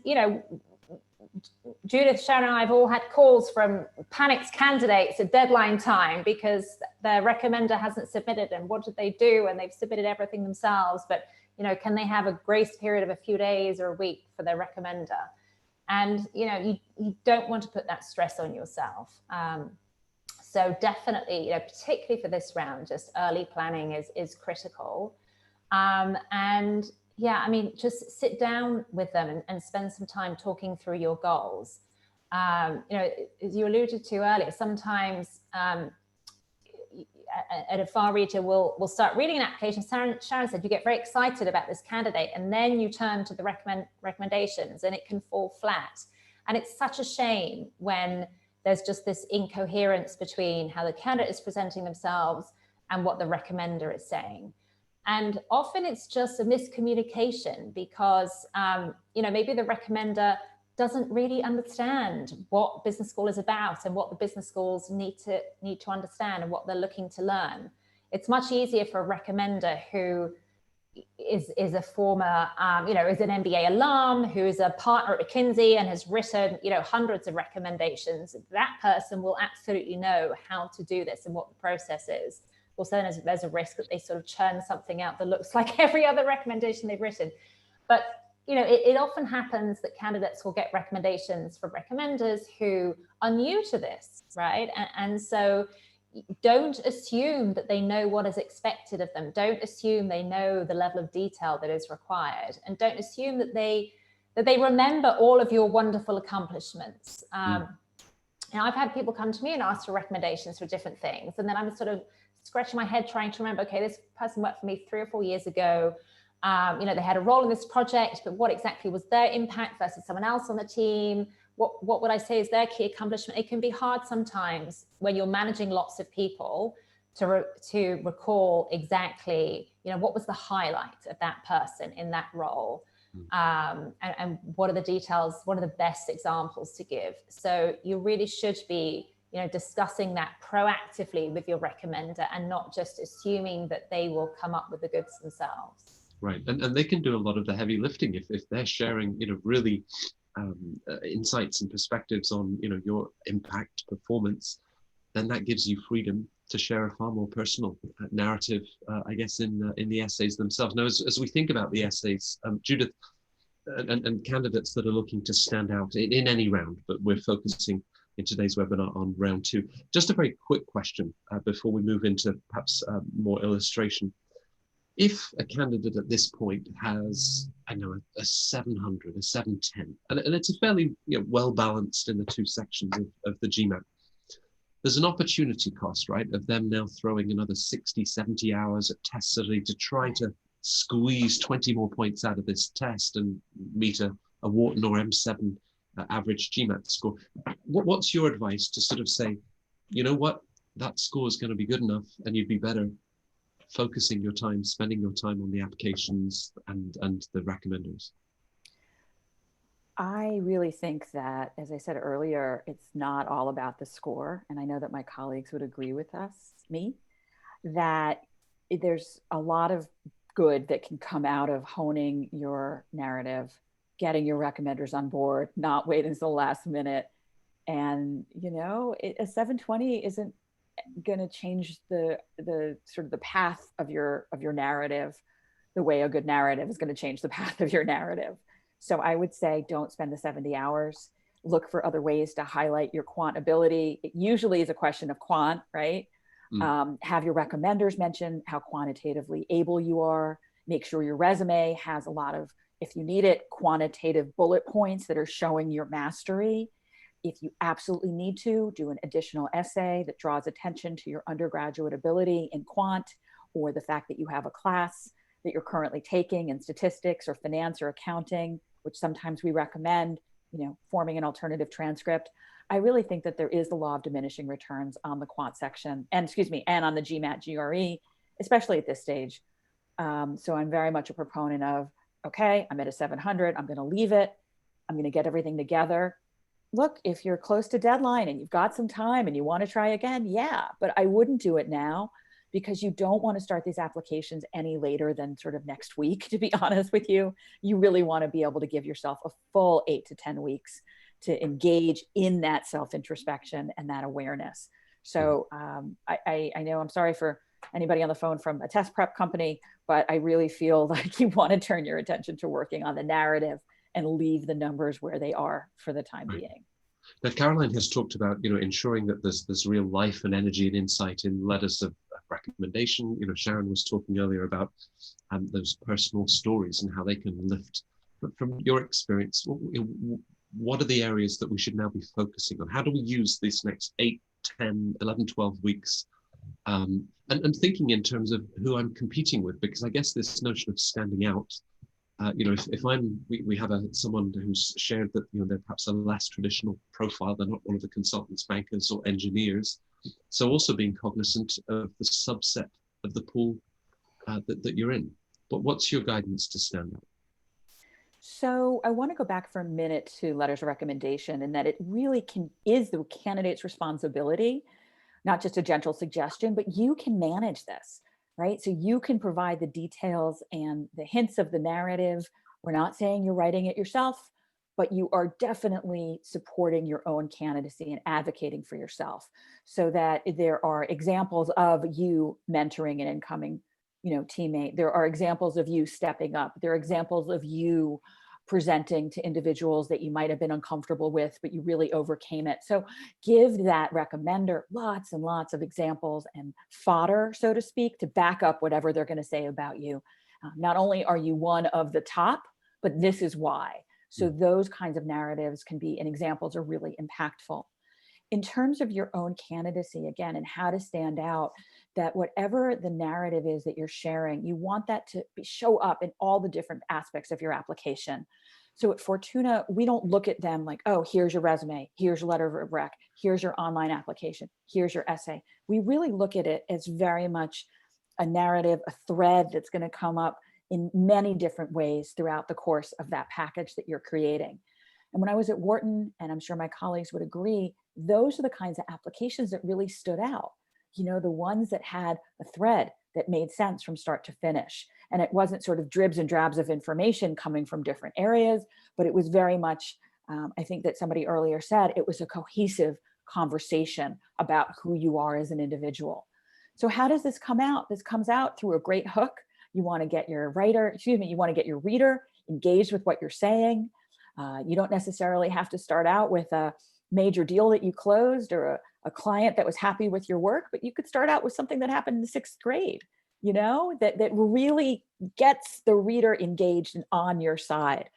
Judith, Sharon, and I have all had calls from panicked candidates at deadline time because their recommender hasn't submitted, and what did they do? And they've submitted everything themselves, but can they have a grace period of a few days or a week for their recommender? And you don't want to put that stress on yourself. So definitely, particularly for this round, just early planning is critical. And yeah, I mean, just sit down with them and spend some time talking through your goals. As you alluded to earlier, sometimes at a far reader will start reading an application. Sharon said you get very excited about this candidate and then you turn to the recommendations and it can fall flat. And it's such a shame when there's just this incoherence between how the candidate is presenting themselves and what the recommender is saying. And often it's just a miscommunication because, maybe the recommender doesn't really understand what business school is about and what the business schools need to understand and what they're looking to learn. It's much easier for a recommender who is a former, is an MBA alum, who is a partner at McKinsey and has written, hundreds of recommendations. That person will absolutely know how to do this and what the process is. Also, then there's a risk that they sort of churn something out that looks like every other recommendation they've written. But it often happens that candidates will get recommendations from recommenders who are new to this, right? And so don't assume that they know what is expected of them. Don't assume they know the level of detail that is required. And don't assume that they remember all of your wonderful accomplishments. I've had people come to me and ask for recommendations for different things. And then I'm sort of scratching my head trying to remember, okay, this person worked for me 3 or 4 years ago. They had a role in this project, but what exactly was their impact versus someone else on the team? What would I say is their key accomplishment? It can be hard sometimes when you're managing lots of people to recall exactly, what was the highlight of that person in that role? And what are the details? What are the best examples to give? So you really should be discussing that proactively with your recommender and not just assuming that they will come up with the goods themselves. Right, and they can do a lot of the heavy lifting if they're sharing, really insights and perspectives on, your impact, performance. Then that gives you freedom to share a far more personal narrative, I guess, in the essays themselves. Now, as we think about the essays, Judith, and candidates that are looking to stand out in any round, but we're focusing in today's webinar on round 2. Just a very quick question before we move into perhaps more illustration. If a candidate at this point has, a 700, a 710, and it's a fairly well balanced in the 2 sections of the GMAT, there's an opportunity cost, right, of them now throwing another 60, 70 hours at test study to try to squeeze 20 more points out of this test and meet a Wharton or M7 average GMAT score. What's your advice to sort of say, what, that score is going to be good enough and you'd be better focusing your time, spending your time on the applications and the recommenders? I really think that, as I said earlier, it's not all about the score. And I know that my colleagues would agree with me, that there's a lot of good that can come out of honing your narrative, getting your recommenders on board, not waiting until the last minute. And, a 720 isn't going to change the sort of the path of your narrative, the way a good narrative is going to change the path of your narrative. So I would say don't spend the 70 hours. Look for other ways to highlight your quant ability. It usually is a question of quant, right? Have your recommenders mention how quantitatively able you are. Make sure your resume has a lot of, if you need it, quantitative bullet points that are showing your mastery. If you absolutely need to, do an additional essay that draws attention to your undergraduate ability in quant, or the fact that you have a class that you're currently taking in statistics or finance or accounting, which sometimes we recommend, forming an alternative transcript. I really think that there is the law of diminishing returns on the quant section, and on the GMAT GRE, especially at this stage. So I'm very much a proponent of, okay, I'm at a 700, I'm going to leave it. I'm going to get everything together. Look, if you're close to deadline and you've got some time and you want to try again, yeah, but I wouldn't do it now, because you don't want to start these applications any later than sort of next week, to be honest with you. You really want to be able to give yourself a full 8 to 10 weeks to engage in that self-introspection and that awareness. So I know, I'm sorry for anybody on the phone from a test prep company, but I really feel like you want to turn your attention to working on the narrative and leave the numbers where they are for the time being. Now, Caroline has talked about, ensuring that there's real life and energy and insight in letters of recommendation. Sharon was talking earlier about those personal stories and how they can lift. But from your experience, what are the areas that we should now be focusing on? How do we use these next 8, 10, 11, 12 weeks? And thinking in terms of who I'm competing with, because I guess this notion of standing out, if we have someone who's shared that, they're perhaps a less traditional profile, they're not one of the consultants, bankers, or engineers. So also being cognizant of the subset of the pool that you're in. But what's your guidance to stand out? So I want to go back for a minute to letters of recommendation, and that it really is the candidate's responsibility, not just a gentle suggestion, but you can manage this, right? So you can provide the details and the hints of the narrative. We're not saying you're writing it yourself, but you are definitely supporting your own candidacy and advocating for yourself, so that there are examples of you mentoring an incoming teammate. There are examples of you stepping up. There are examples of you presenting to individuals that you might have been uncomfortable with, but you really overcame it. So give that recommender lots and lots of examples and fodder, so to speak, to back up whatever they're going to say about you. Not only are you one of the top, but this is why. So those kinds of narratives can be, and examples are really impactful. In terms of your own candidacy, again, and how to stand out, that whatever the narrative is that you're sharing, you want that to show up in all the different aspects of your application. So at Fortuna, we don't look at them like, oh, here's your resume, here's your letter of rec, here's your online application, here's your essay. We really look at it as very much a narrative, a thread that's going to come up in many different ways throughout the course of that package that you're creating. And when I was at Wharton, and I'm sure my colleagues would agree, those are the kinds of applications that really stood out. The ones that had a thread that made sense from start to finish. And it wasn't sort of dribs and drabs of information coming from different areas, but it was very much, I think that somebody earlier said, it was a cohesive conversation about who you are as an individual. So how does this come out? This comes out through a great hook. You want to get your reader engaged with what you're saying. You don't necessarily have to start out with a major deal that you closed or a client that was happy with your work, but you could start out with something that happened in the 6th grade, that really gets the reader engaged and on your side,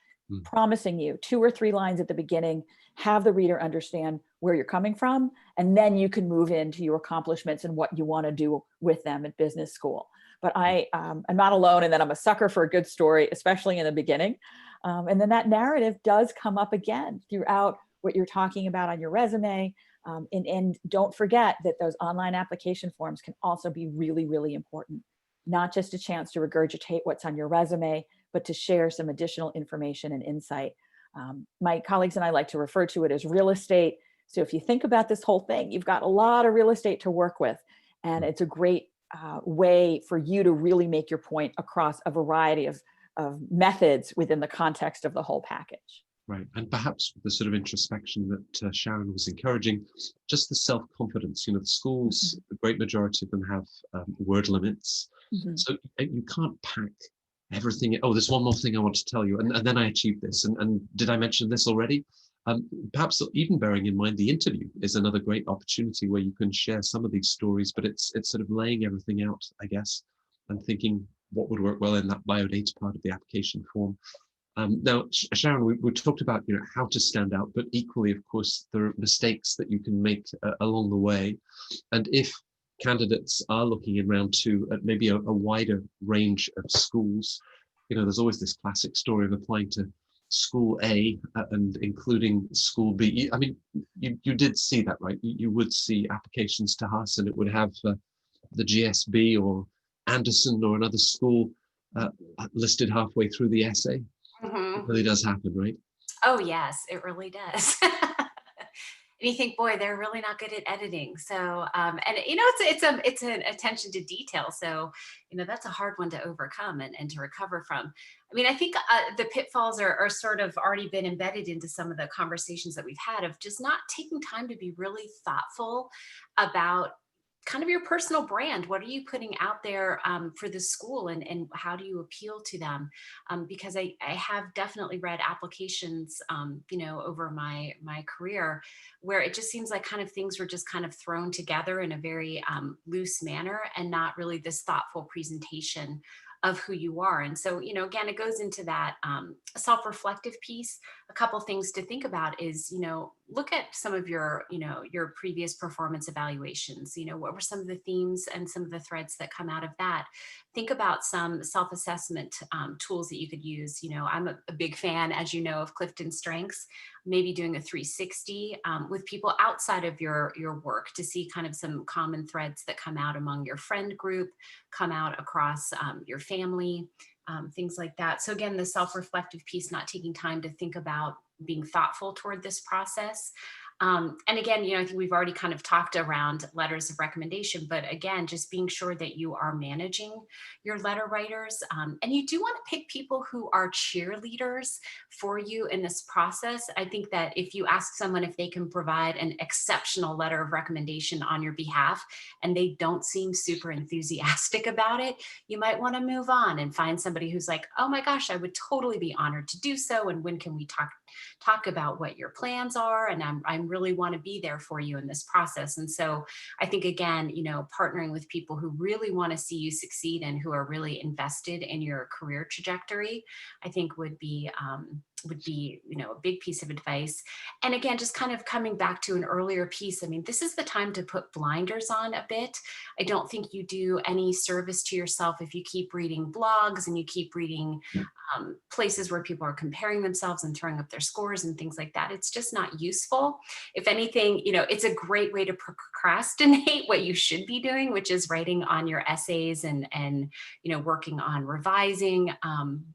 promising you 2 or 3 lines at the beginning, have the reader understand where you're coming from, and then you can move into your accomplishments and what you want to do with them at business school. But I'm not alone in that I'm a sucker for a good story, especially in the beginning. And then that narrative does come up again throughout what you're talking about on your resume. And don't forget that those online application forms can also be really, really important. Not just a chance to regurgitate what's on your resume, but to share some additional information and insight. My colleagues and I like to refer to it as real estate. So if you think about this whole thing, you've got a lot of real estate to work with. And it's a great way for you to really make your point across a variety of methods within the context of the whole package. Right. And perhaps the sort of introspection that Sharon was encouraging, just the self-confidence. The schools, the great majority of them have word limits. So you can't pack everything. Oh, there's one more thing I want to tell you. And then I achieved this. And did I mention this already? Perhaps even bearing in mind the interview is another great opportunity where you can share some of these stories, but it's sort of laying everything out, I guess, and thinking what would work well in that biodata part of the application form. Now, Sharon, we talked about how to stand out, but equally, of course, there are mistakes that you can make along the way. And if candidates are looking in round two at maybe a wider range of schools, there's always this classic story of applying to school A and including school B. I mean, you did see that, right? You would see applications to Haas and it would have the GSB or Anderson or another school listed halfway through the essay. It really does happen, right? Oh, yes, it really does. And you think, boy, they're really not good at editing. So, and it's an attention to detail. So, that's a hard one to overcome and to recover from. I mean, I think the pitfalls are sort of already been embedded into some of the conversations that we've had of just not taking time to be really thoughtful about kind of your personal brand. What are you putting out there for the school, and how do you appeal to them? Because I have definitely read applications, over my career where it just seems like kind of things were just kind of thrown together in a very loose manner and not really this thoughtful presentation of who you are. And so, again, it goes into that self-reflective piece. A couple things to think about is, look at some of your, your previous performance evaluations. What were some of the themes and some of the threads that come out of that? Think about some self-assessment tools that you could use. I'm a big fan, as you know, of Clifton Strengths, maybe doing a 360 with people outside of your work to see kind of some common threads that come out among your friend group, come out across your family, things like that. So again, the self-reflective piece, not taking time to think about being thoughtful toward this process. And again, I think we've already kind of talked around letters of recommendation, but again, just being sure that you are managing your letter writers. And you do want to pick people who are cheerleaders for you in this process. I think that if you ask someone if they can provide an exceptional letter of recommendation on your behalf, and they don't seem super enthusiastic about it, you might want to move on and find somebody who's like, oh my gosh, I would totally be honored to do so. And when can we talk about what your plans are? And I really want to be there for you in this process. And so I think, again, partnering with people who really want to see you succeed and who are really invested in your career trajectory, I think would be a big piece of advice. And again, just kind of coming back to an earlier piece, I mean, this is the time to put blinders on a bit. I don't think you do any service to yourself if you keep reading blogs and you keep reading places where people are comparing themselves and throwing up their scores and things like that. It's just not useful. If anything, it's a great way to procrastinate what you should be doing, which is writing on your essays and working on revising.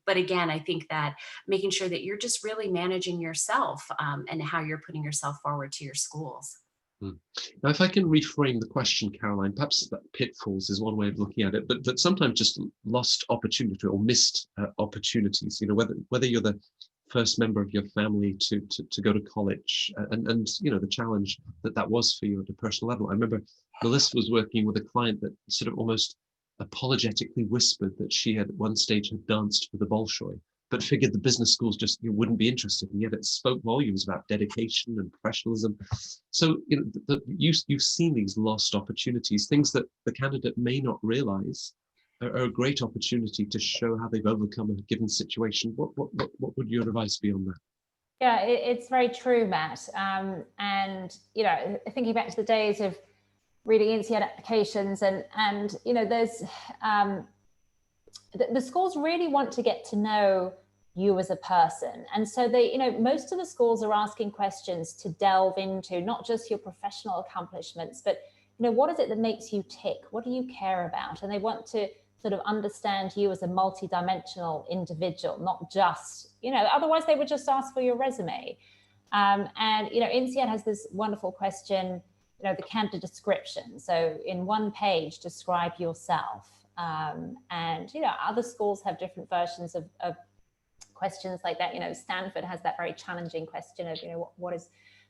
But again, I think that making sure that you're just really managing yourself and how you're putting yourself forward to your schools. Now, if I can reframe the question, Caroline, perhaps that pitfalls is one way of looking at it, but sometimes just lost opportunity or missed opportunities. Whether you're the first member of your family to go to college, and the challenge that was for you at a personal level. I remember Melissa was working with a client that sort of almost apologetically whispered that she had at one stage had danced for the Bolshoi, but figured the business schools just wouldn't be interested, and yet it spoke volumes about dedication and professionalism. So you've seen these lost opportunities, things that the candidate may not realize are a great opportunity to show how they've overcome a given situation. What would your advice be on that? Yeah, it's very true, Matt. And thinking back to the days of reading INSEAD applications, and there's the schools really want to get to know you as a person. And so most of the schools are asking questions to delve into not just your professional accomplishments, but, what is it that makes you tick? What do you care about? And they want to sort of understand you as a multidimensional individual, not just, otherwise they would just ask for your resume. And, INSEAD has this wonderful question, the candidate description. So in one page, describe yourself. And other schools have different versions of questions like that. Stanford has that very challenging question of,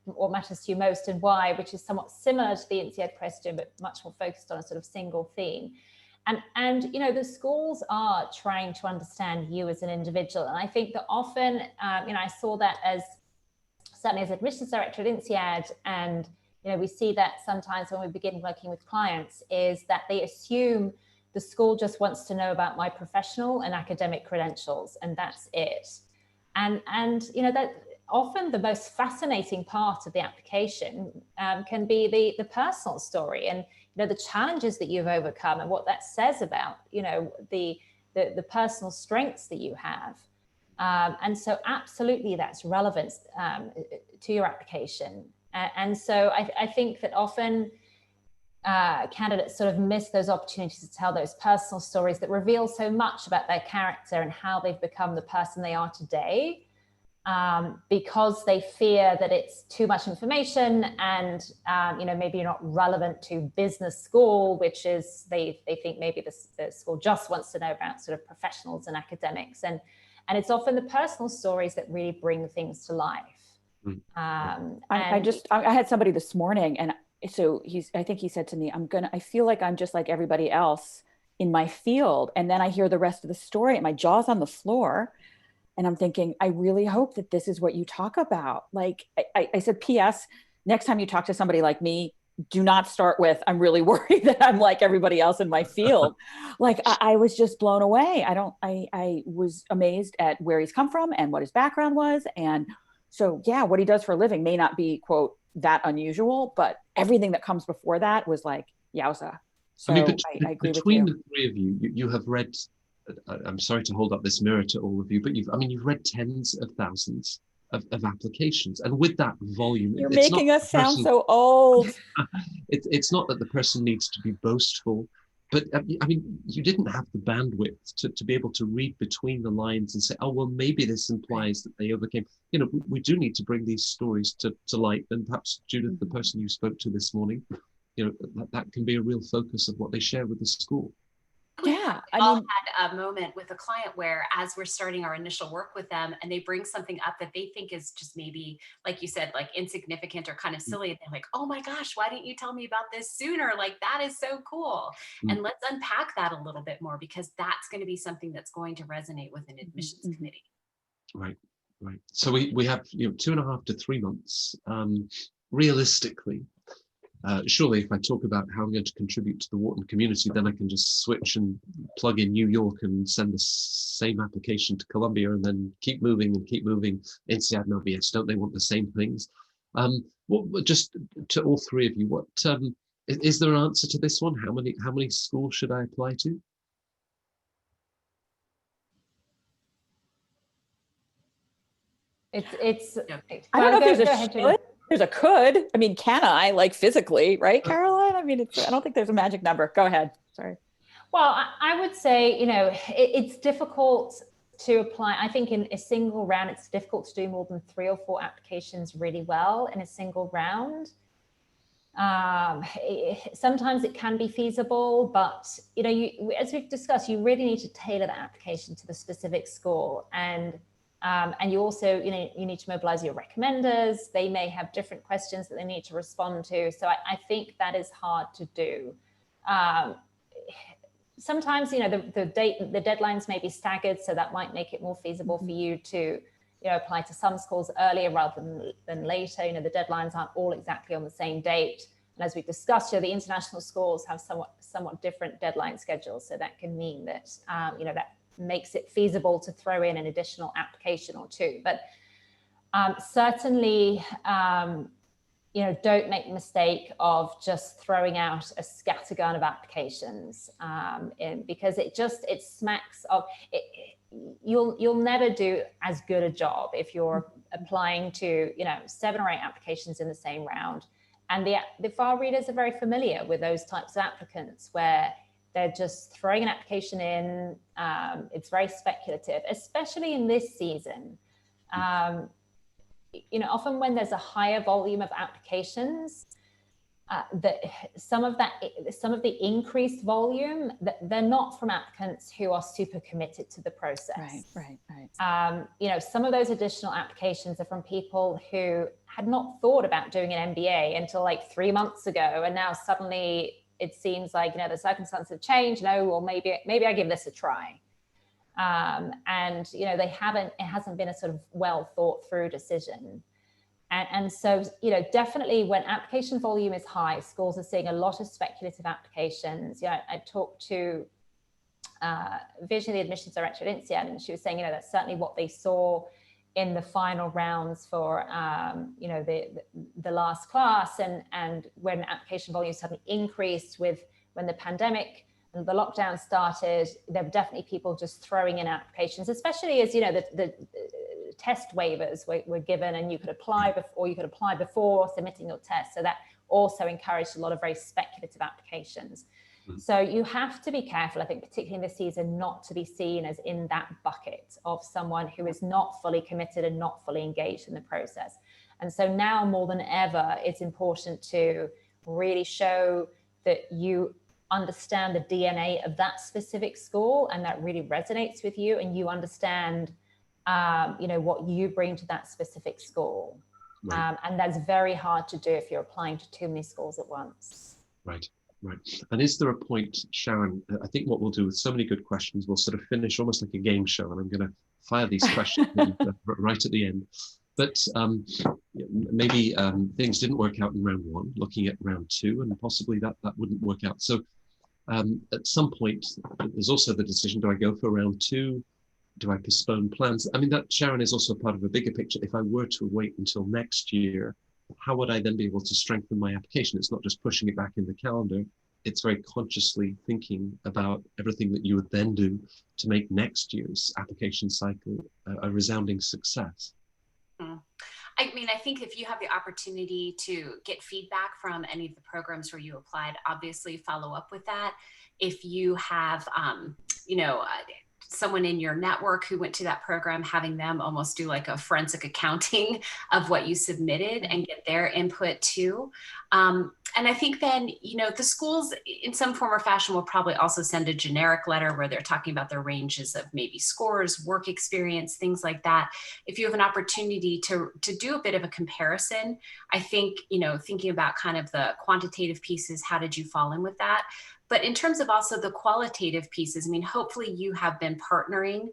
what matters to you most and why, which is somewhat similar to the INSEAD question, but much more focused on a sort of single theme. And the schools are trying to understand you as an individual. And I think that often, I saw that certainly as admissions director at INSEAD, and we see that sometimes when we begin working with clients, is that they assume the school just wants to know about my professional and academic credentials, and that's it. And that often the most fascinating part of the application can be the personal story, and the challenges that you've overcome and what that says about the personal strengths that you have. And so absolutely that's relevant to your application. And so I think that often candidates sort of miss those opportunities to tell those personal stories that reveal so much about their character and how they've become the person they are today, because they fear that it's too much information and, maybe you're not relevant to business school, which is, they think maybe the school just wants to know about sort of professionals and academics. And it's often the personal stories that really bring things to life. I had somebody this morning, and so I think he said to me, I feel like I'm just like everybody else in my field. And then I hear the rest of the story and my jaw's on the floor. And I'm thinking, I really hope that this is what you talk about. Like I said, P.S., next time you talk to somebody like me, do not start with, I'm really worried that I'm like everybody else in my field. Like I was just blown away. I was amazed at where he's come from and what his background was. And so, yeah, what he does for a living may not be, quote, that unusual, but everything that comes before that was like, yowza. So I agree with you. Between the three of you, you have read, I'm sorry to hold up this mirror to all of you, but you've read tens of thousands of applications. And with that volume, you're making us sound so old. It's not that the person needs to be boastful, but you didn't have the bandwidth to be able to read between the lines and say, oh, well, maybe this implies that they overcame. We do need to bring these stories to light. And perhaps, Judith, the person you spoke to this morning, that can be a real focus of what they share with the school. Yeah, we all had a moment with a client where, as we're starting our initial work with them, and they bring something up that they think is just maybe, like you said, like insignificant or kind of silly, and they're like, "Oh my gosh, why didn't you tell me about this sooner? Like that is so cool." And let's unpack that a little bit more, because that's going to be something that's going to resonate with an admissions committee. Right. So we have 2.5 to 3 months. Realistically. Surely if I talk about how I'm going to contribute to the Wharton community, then I can just switch and plug in New York and send the same application to Columbia and then keep moving. INSEAD and LBS, don't they want the same things? Just to all three of you, what is there an answer to this one? How many schools should I apply to? I don't know if there's a should. There's a could. I mean, can I, like physically, right, Caroline? I mean, I don't think there's a magic number. Go ahead. Sorry. Well, I would say, it's difficult to apply. I think in a single round, it's difficult to do more than 3 or 4 applications really well in a single round. Sometimes it can be feasible, but, as we've discussed, you really need to tailor the application to the specific school. And you also, you need to mobilize your recommenders. They may have different questions that they need to respond to. So I think that is hard to do. Sometimes, the deadlines may be staggered, so that might make it more feasible for you to, apply to some schools earlier rather than later. The deadlines aren't all exactly on the same date. And as we've discussed, the international schools have somewhat different deadline schedules. So that can mean that, that makes it feasible to throw in an additional application or 2. But certainly, don't make the mistake of just throwing out a scattergun of applications, because it smacks of it. You'll never do as good a job if you're applying to 7 or 8 applications in the same round. And the file readers are very familiar with those types of applicants where they're just throwing an application in. It's very speculative, especially in this season. Often when there's a higher volume of applications, some of the increased volume, they're not from applicants who are super committed to the process. Right. Some of those additional applications are from people who had not thought about doing an MBA until like 3 months ago, and now suddenly it seems like the circumstances have changed. No, well, maybe I give this a try. It hasn't been a sort of well thought through decision. And so, definitely when application volume is high, schools are seeing a lot of speculative applications. I talked to Vision, the admissions director at INSEAD, and she was saying, that's certainly what they saw in the final rounds for, the last class. And when application volume suddenly increased when the pandemic and the lockdown started, there were definitely people just throwing in applications, especially as, the test waivers were given, and you could apply before submitting your test. So that also encouraged a lot of very speculative applications. Mm-hmm. So you have to be careful, I think, particularly in this season, not to be seen as in that bucket of someone who is not fully committed and not fully engaged in the process. And so now more than ever, it's important to really show that you understand the DNA of that specific school, and that really resonates with you, and you understand what you bring to that specific school. Right. And that's very hard to do if you're applying to too many schools at once. Right. And is there a point, Sharon, I think what we'll do with so many good questions, we'll sort of finish almost like a game show, and I'm going to fire these questions right at the end. But maybe things didn't work out in round one, looking at round two, and possibly that wouldn't work out. So at some point, there's also the decision, do I go for round two? Do I postpone plans? I mean, that, Sharon, is also part of a bigger picture. If I were to wait until next year, how would I then be able to strengthen my application? It's not just pushing it back in the calendar. It's very consciously thinking about everything that you would then do to make next year's application cycle a resounding success. I mean, I think if you have the opportunity to get feedback from any of the programs where you applied, obviously follow up with that. If you have, someone in your network who went to that program, having them almost do like a forensic accounting of what you submitted and get their input too. And I think then, the schools in some form or fashion will probably also send a generic letter where they're talking about their ranges of maybe scores, work experience, things like that. If you have an opportunity to do a bit of a comparison, I think, thinking about kind of the quantitative pieces, how did you fall in with that? But in terms of also the qualitative pieces, I mean, hopefully you have been partnering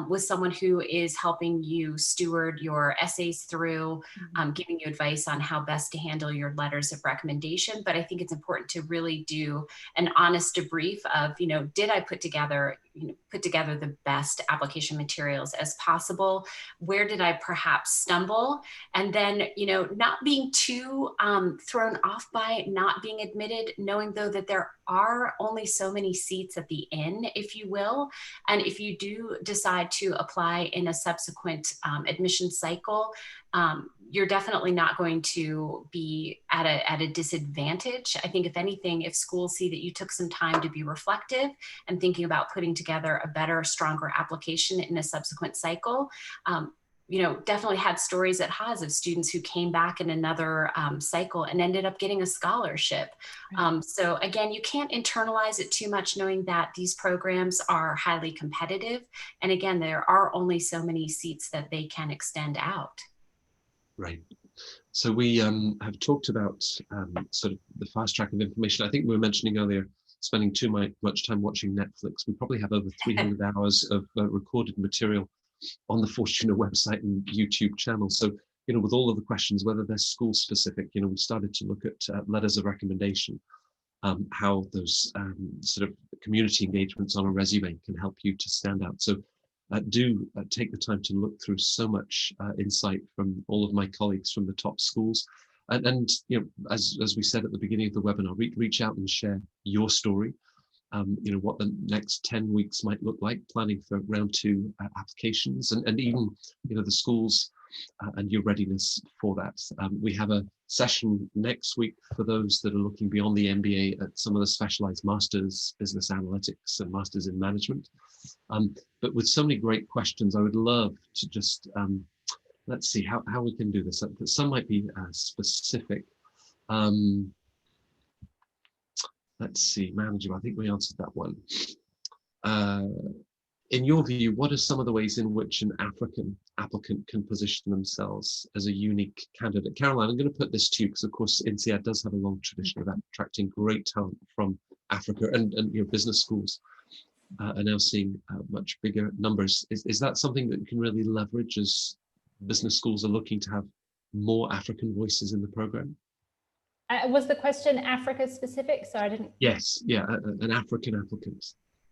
with someone who is helping you steward your essays through, giving you advice on how best to handle your letters of recommendation. But I think it's important to really do an honest debrief of, did I put together the best application materials as possible? Where did I perhaps stumble? And then, not being too thrown off by not being admitted, knowing though that there are only so many seats at the inn, if you will. And if you do decide to apply in a subsequent admission cycle, you're definitely not going to be at a disadvantage. I think if anything, if schools see that you took some time to be reflective and thinking about putting together a better, stronger application in a subsequent cycle, definitely had stories at Haas of students who came back in another cycle and ended up getting a scholarship. Right. So again, you can't internalize it too much, knowing that these programs are highly competitive. And again, there are only so many seats that they can extend out. Right. So we have talked about sort of the fast track of information. I think we were mentioning earlier, spending too much time watching Netflix. We probably have over 300 hours of recorded material on the Fortuna website and YouTube channel. So, with all of the questions, whether they're school specific, we started to look at letters of recommendation, how those sort of community engagements on a resume can help you to stand out. So do take the time to look through so much insight from all of my colleagues from the top schools. And as we said at the beginning of the webinar, reach out and share your story. What the next 10 weeks might look like, planning for round two applications, and even, the schools and your readiness for that. We have a session next week for those that are looking beyond the MBA at some of the specialized masters, business analytics and masters in management. But with so many great questions, I would love to just, let's see how we can do this. Some might be specific. let's see, manageable. I think we answered that one. In your view, what are some of the ways in which an African applicant can position themselves as a unique candidate? Caroline, I'm going to put this to you because, of course, INSEAD does have a long tradition of attracting great talent from Africa, and business schools are now seeing much bigger numbers. Is that something that you can really leverage as business schools are looking to have more African voices in the program? Was the question Africa specific? So I didn't. Yes, yeah, an African applicant.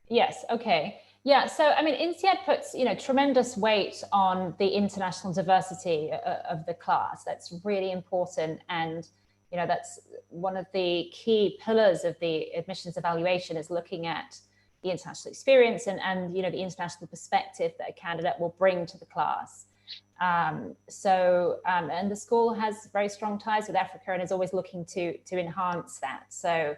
Yes, okay. Yeah, so I mean, INSEAD puts, tremendous weight on the international diversity of the class. That's really important. And, that's one of the key pillars of the admissions evaluation, is looking at the international experience and the international perspective that a candidate will bring to the class. And the school has very strong ties with Africa and is always looking to enhance that. So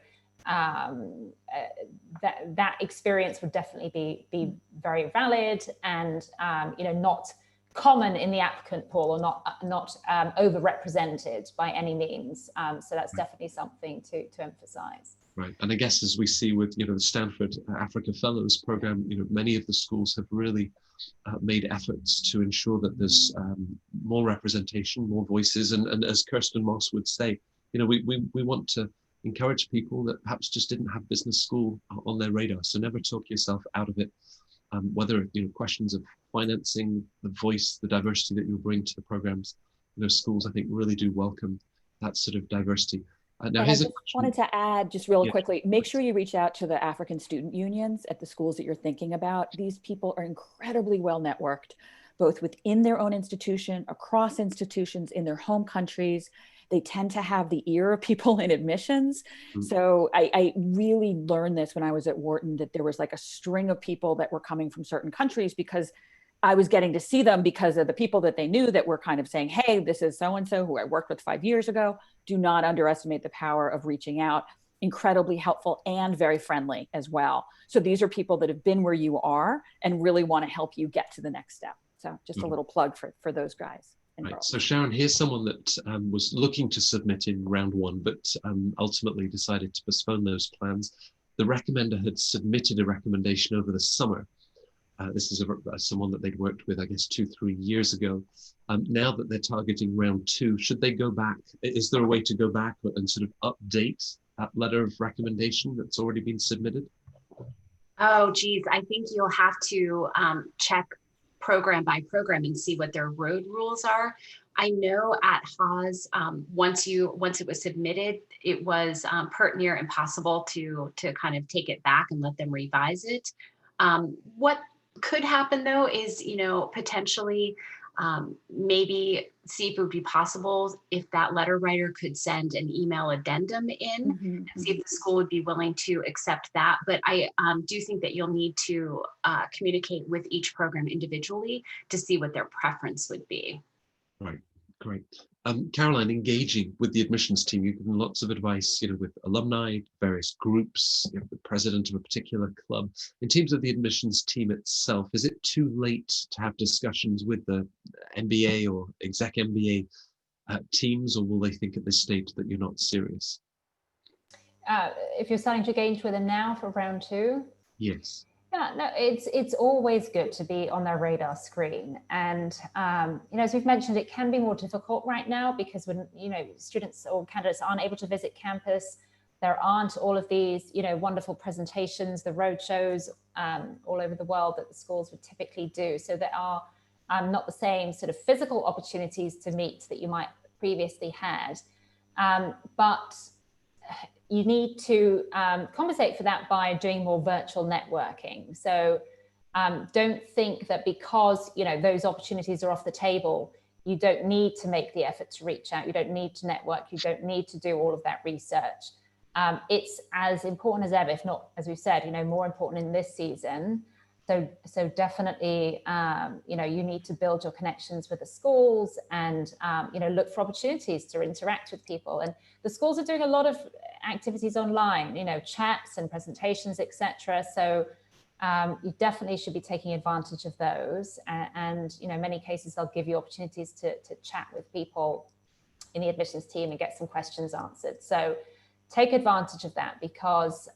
that experience would definitely be very valid and not common in the applicant pool, or not overrepresented by any means. So that's definitely something to emphasize. Right, and I guess as we see with the Stanford Africa Fellows program, many of the schools have really made efforts to ensure that there's more representation, more voices, and as Kirsten Moss would say, we want to encourage people that perhaps just didn't have business school on their radar. So never talk yourself out of it. Whether questions of financing, the voice, the diversity that you'll bring to the programs, schools I think really do welcome that sort of diversity. Now, and I just wanted to add just real quickly, make sure you reach out to the African student unions at the schools that you're thinking about. These people are incredibly well networked, both within their own institution, across institutions, in their home countries. They tend to have the ear of people in admissions. So I really learned this when I was at Wharton, that there was like a string of people that were coming from certain countries, because I was getting to see them because of the people that they knew that were kind of saying, hey, this is so-and-so who I worked with 5 years ago. Do not underestimate the power of reaching out. Incredibly helpful and very friendly as well. So these are people that have been where you are and really want to help you get to the next step. So just a little plug for those guys. Right. So Sharon, here's someone that was looking to submit in round one, but ultimately decided to postpone those plans. The recommender had submitted a recommendation over the summer. This is someone that they'd worked with, I guess, 2-3 years ago. Now that they're targeting round two, should they go back? Is there a way to go back and sort of update that letter of recommendation that's already been submitted? Oh, geez, I think you'll have to check program by program and see what their road rules are. I know at Haas, once it was submitted, it was pert near impossible to kind of take it back and let them revise it. What could happen though is, potentially maybe see if it would be possible if that letter writer could send an email addendum in and see if the school would be willing to accept that. But I do think that you'll need to communicate with each program individually to see what their preference would be. Right, great. Caroline, engaging with the admissions team, you've given lots of advice, with alumni, various groups, the president of a particular club. In terms of the admissions team itself, is it too late to have discussions with the MBA or exec MBA teams, or will they think at this stage that you're not serious? If you're starting to engage with them now for round two? Yes. Yeah, no, it's always good to be on their radar screen. And, as we've mentioned, it can be more difficult right now because when, students or candidates aren't able to visit campus, there aren't all of these, wonderful presentations, the road shows all over the world that the schools would typically do. So there are not the same sort of physical opportunities to meet that you might previously had. But you need to compensate for that by doing more virtual networking. So don't think that because those opportunities are off the table, you don't need to make the effort to reach out. You don't need to network. You don't need to do all of that research. It's as important as ever, if not, as we've said, more important in this season. So definitely, you need to build your connections with the schools and, look for opportunities to interact with people. And the schools are doing a lot of activities online, chats and presentations, etc. So you definitely should be taking advantage of those. And in many cases, they'll give you opportunities to chat with people in the admissions team and get some questions answered. So take advantage of that, because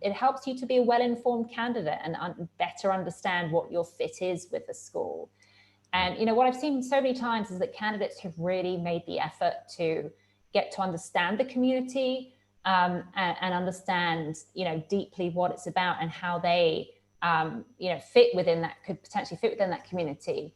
it helps you to be a well-informed candidate and better understand what your fit is with the school. And, you know, what I've seen so many times is that candidates who've really made the effort to get to understand the community and understand, you know, deeply what it's about and how they, you know, could potentially fit within that community.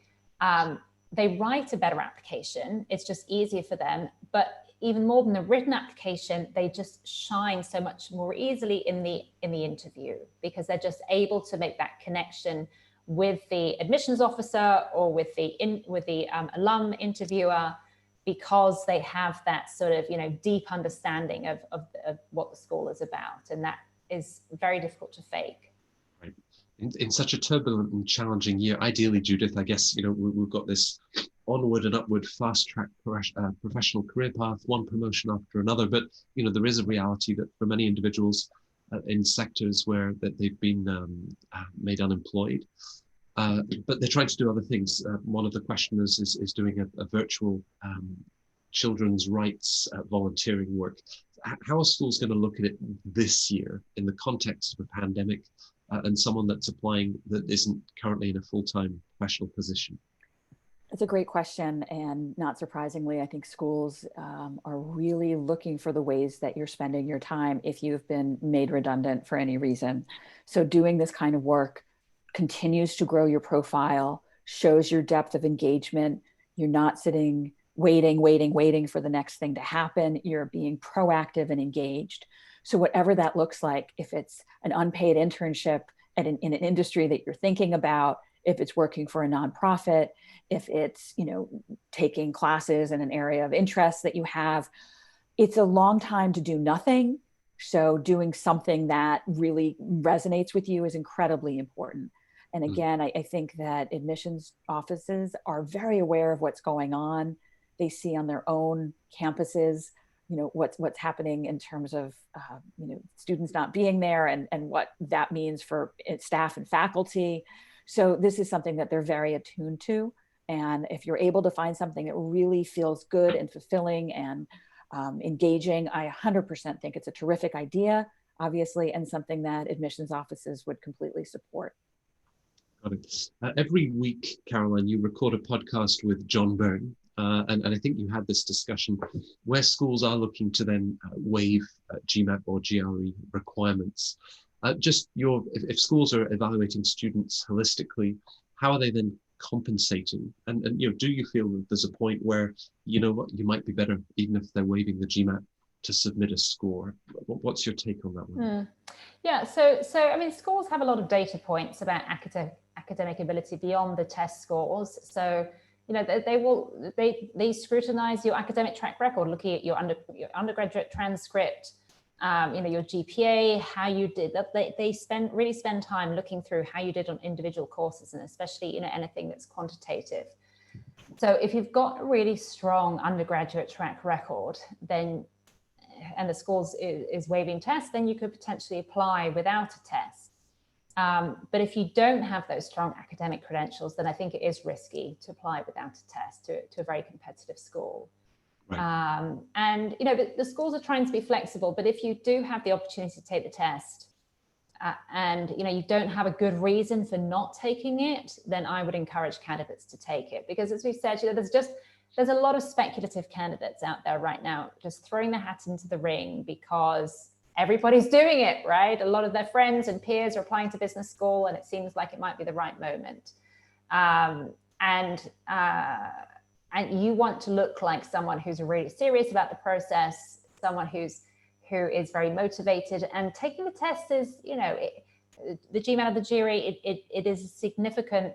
They write a better application. It's just easier for them. But even more than the written application, they just shine so much more easily in the interview, because they're just able to make that connection with the admissions officer or with the alum interviewer, because they have that sort of, you know, deep understanding of what the school is about, and that is very difficult to fake. Right. In such a turbulent and challenging year, ideally, Judith, I guess, you know, we've got this onward and upward fast track professional career path, one promotion after another. But, you know, there is a reality that for many individuals in sectors where that they've been made unemployed, but they're trying to do other things. One of the questioners is doing a virtual children's rights volunteering work. How are schools going to look at it this year in the context of a pandemic and someone that's applying that isn't currently in a full-time professional position? It's a great question. And not surprisingly, I think schools are really looking for the ways that you're spending your time if you've been made redundant for any reason. So doing this kind of work continues to grow your profile, shows your depth of engagement. You're not sitting waiting for the next thing to happen. You're being proactive and engaged. So whatever that looks like, if it's an unpaid internship in an industry that you're thinking about, if it's working for a nonprofit, if it's, you know, taking classes in an area of interest that you have, it's a long time to do nothing. So doing something that really resonates with you is incredibly important. And again, I think that admissions offices are very aware of what's going on. They see on their own campuses, you know, what's happening in terms of, you know, students not being there and what that means for staff and faculty. So this is something that they're very attuned to. And if you're able to find something that really feels good and fulfilling and engaging, I 100% think it's a terrific idea, obviously, and something that admissions offices would completely support. Got it. Every week, Caroline, you record a podcast with John Byrne, and I think you had this discussion where schools are looking to then waive GMAT or GRE requirements. If schools are evaluating students holistically, how are they then compensating? And you know, do you feel that there's a point where, you know what, you might be better even if they're waiving the GMAT to submit a score? What's your take on that one? Yeah, so I mean, schools have a lot of data points about academic ability beyond the test scores. So, you know, they scrutinize your academic track record, looking at your undergraduate transcript, you know, your GPA, how you did that. They really spend time looking through how you did on individual courses, and especially, you know, anything that's quantitative. So if you've got a really strong undergraduate track record, then and the schools is waiving tests, then you could potentially apply without a test. But if you don't have those strong academic credentials, then I think it is risky to apply without a test to a very competitive school. Right. And, you know, the schools are trying to be flexible, but if you do have the opportunity to take the test and, you know, you don't have a good reason for not taking it, then I would encourage candidates to take it. Because as we said, you know, there's a lot of speculative candidates out there right now, just throwing their hat into the ring because everybody's doing it, right? A lot of their friends and peers are applying to business school, and it seems like it might be the right moment. And you want to look like someone who's really serious about the process, someone who is very motivated. And taking the test is, you know, the GMAT or the GRE, it is a significant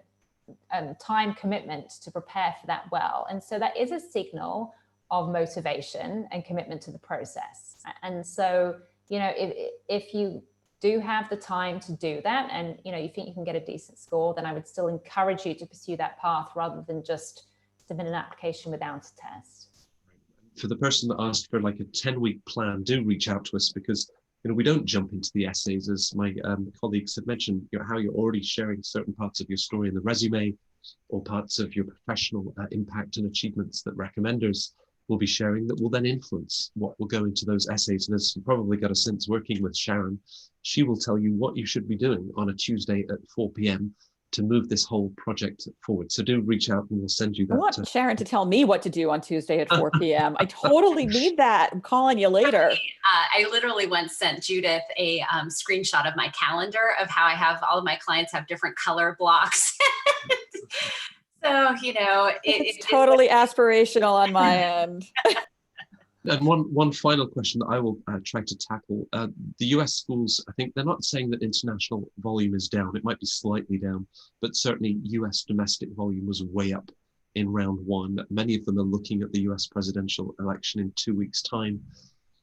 time commitment to prepare for that well. And so that is a signal of motivation and commitment to the process. And so, you know, if you do have the time to do that and, you know, you think you can get a decent score, then I would still encourage you to pursue that path rather than just submit an application without a test. For the person that asked for like a 10-week plan, do reach out to us, because, you know, we don't jump into the essays, as my colleagues have mentioned, you know, how you're already sharing certain parts of your story in the resume or parts of your professional impact and achievements that recommenders we'll be sharing that will then influence what will go into those essays. And as you probably got a sense working with Sharon, she will tell you what you should be doing on a Tuesday at 4 p.m. to move this whole project forward. So do reach out and we'll send you that. I want Sharon to tell me what to do on Tuesday at 4 p.m. I totally need that. I'm calling you later. I literally once sent Judith a screenshot of my calendar of how I have all of my clients have different color blocks. So, you know, it's totally aspirational on my end. And one final question that I will try to tackle. The US schools, I think they're not saying that international volume is down. It might be slightly down, but certainly US domestic volume was way up in round one. Many of them are looking at the US presidential election in 2 weeks' time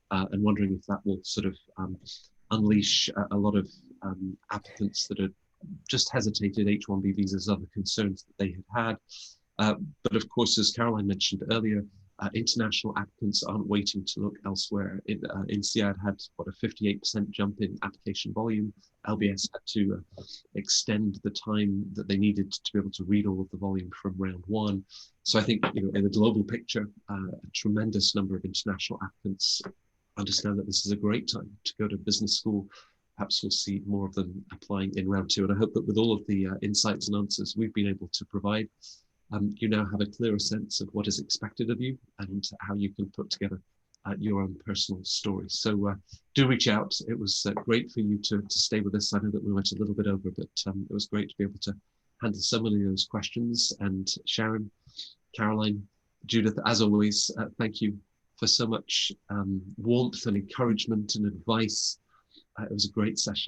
and wondering if that will sort of unleash a lot of applicants that are just hesitated, H-1B visas, other concerns that they had. But of course, as Caroline mentioned earlier, international applicants aren't waiting to look elsewhere. INSEAD had, what, a 58% jump in application volume. LBS had to extend the time that they needed to be able to read all of the volume from round one. So I think, you know, in the global picture, a tremendous number of international applicants understand that this is a great time to go to business school. Perhaps we'll see more of them applying in round two. And I hope that with all of the insights and answers we've been able to provide, you now have a clearer sense of what is expected of you and how you can put together your own personal story. So do reach out. It was great for you to stay with us. I know that we went a little bit over, but it was great to be able to handle so many of those questions. And Sharon, Caroline, Judith, as always, thank you for so much warmth and encouragement and advice. It was a great session.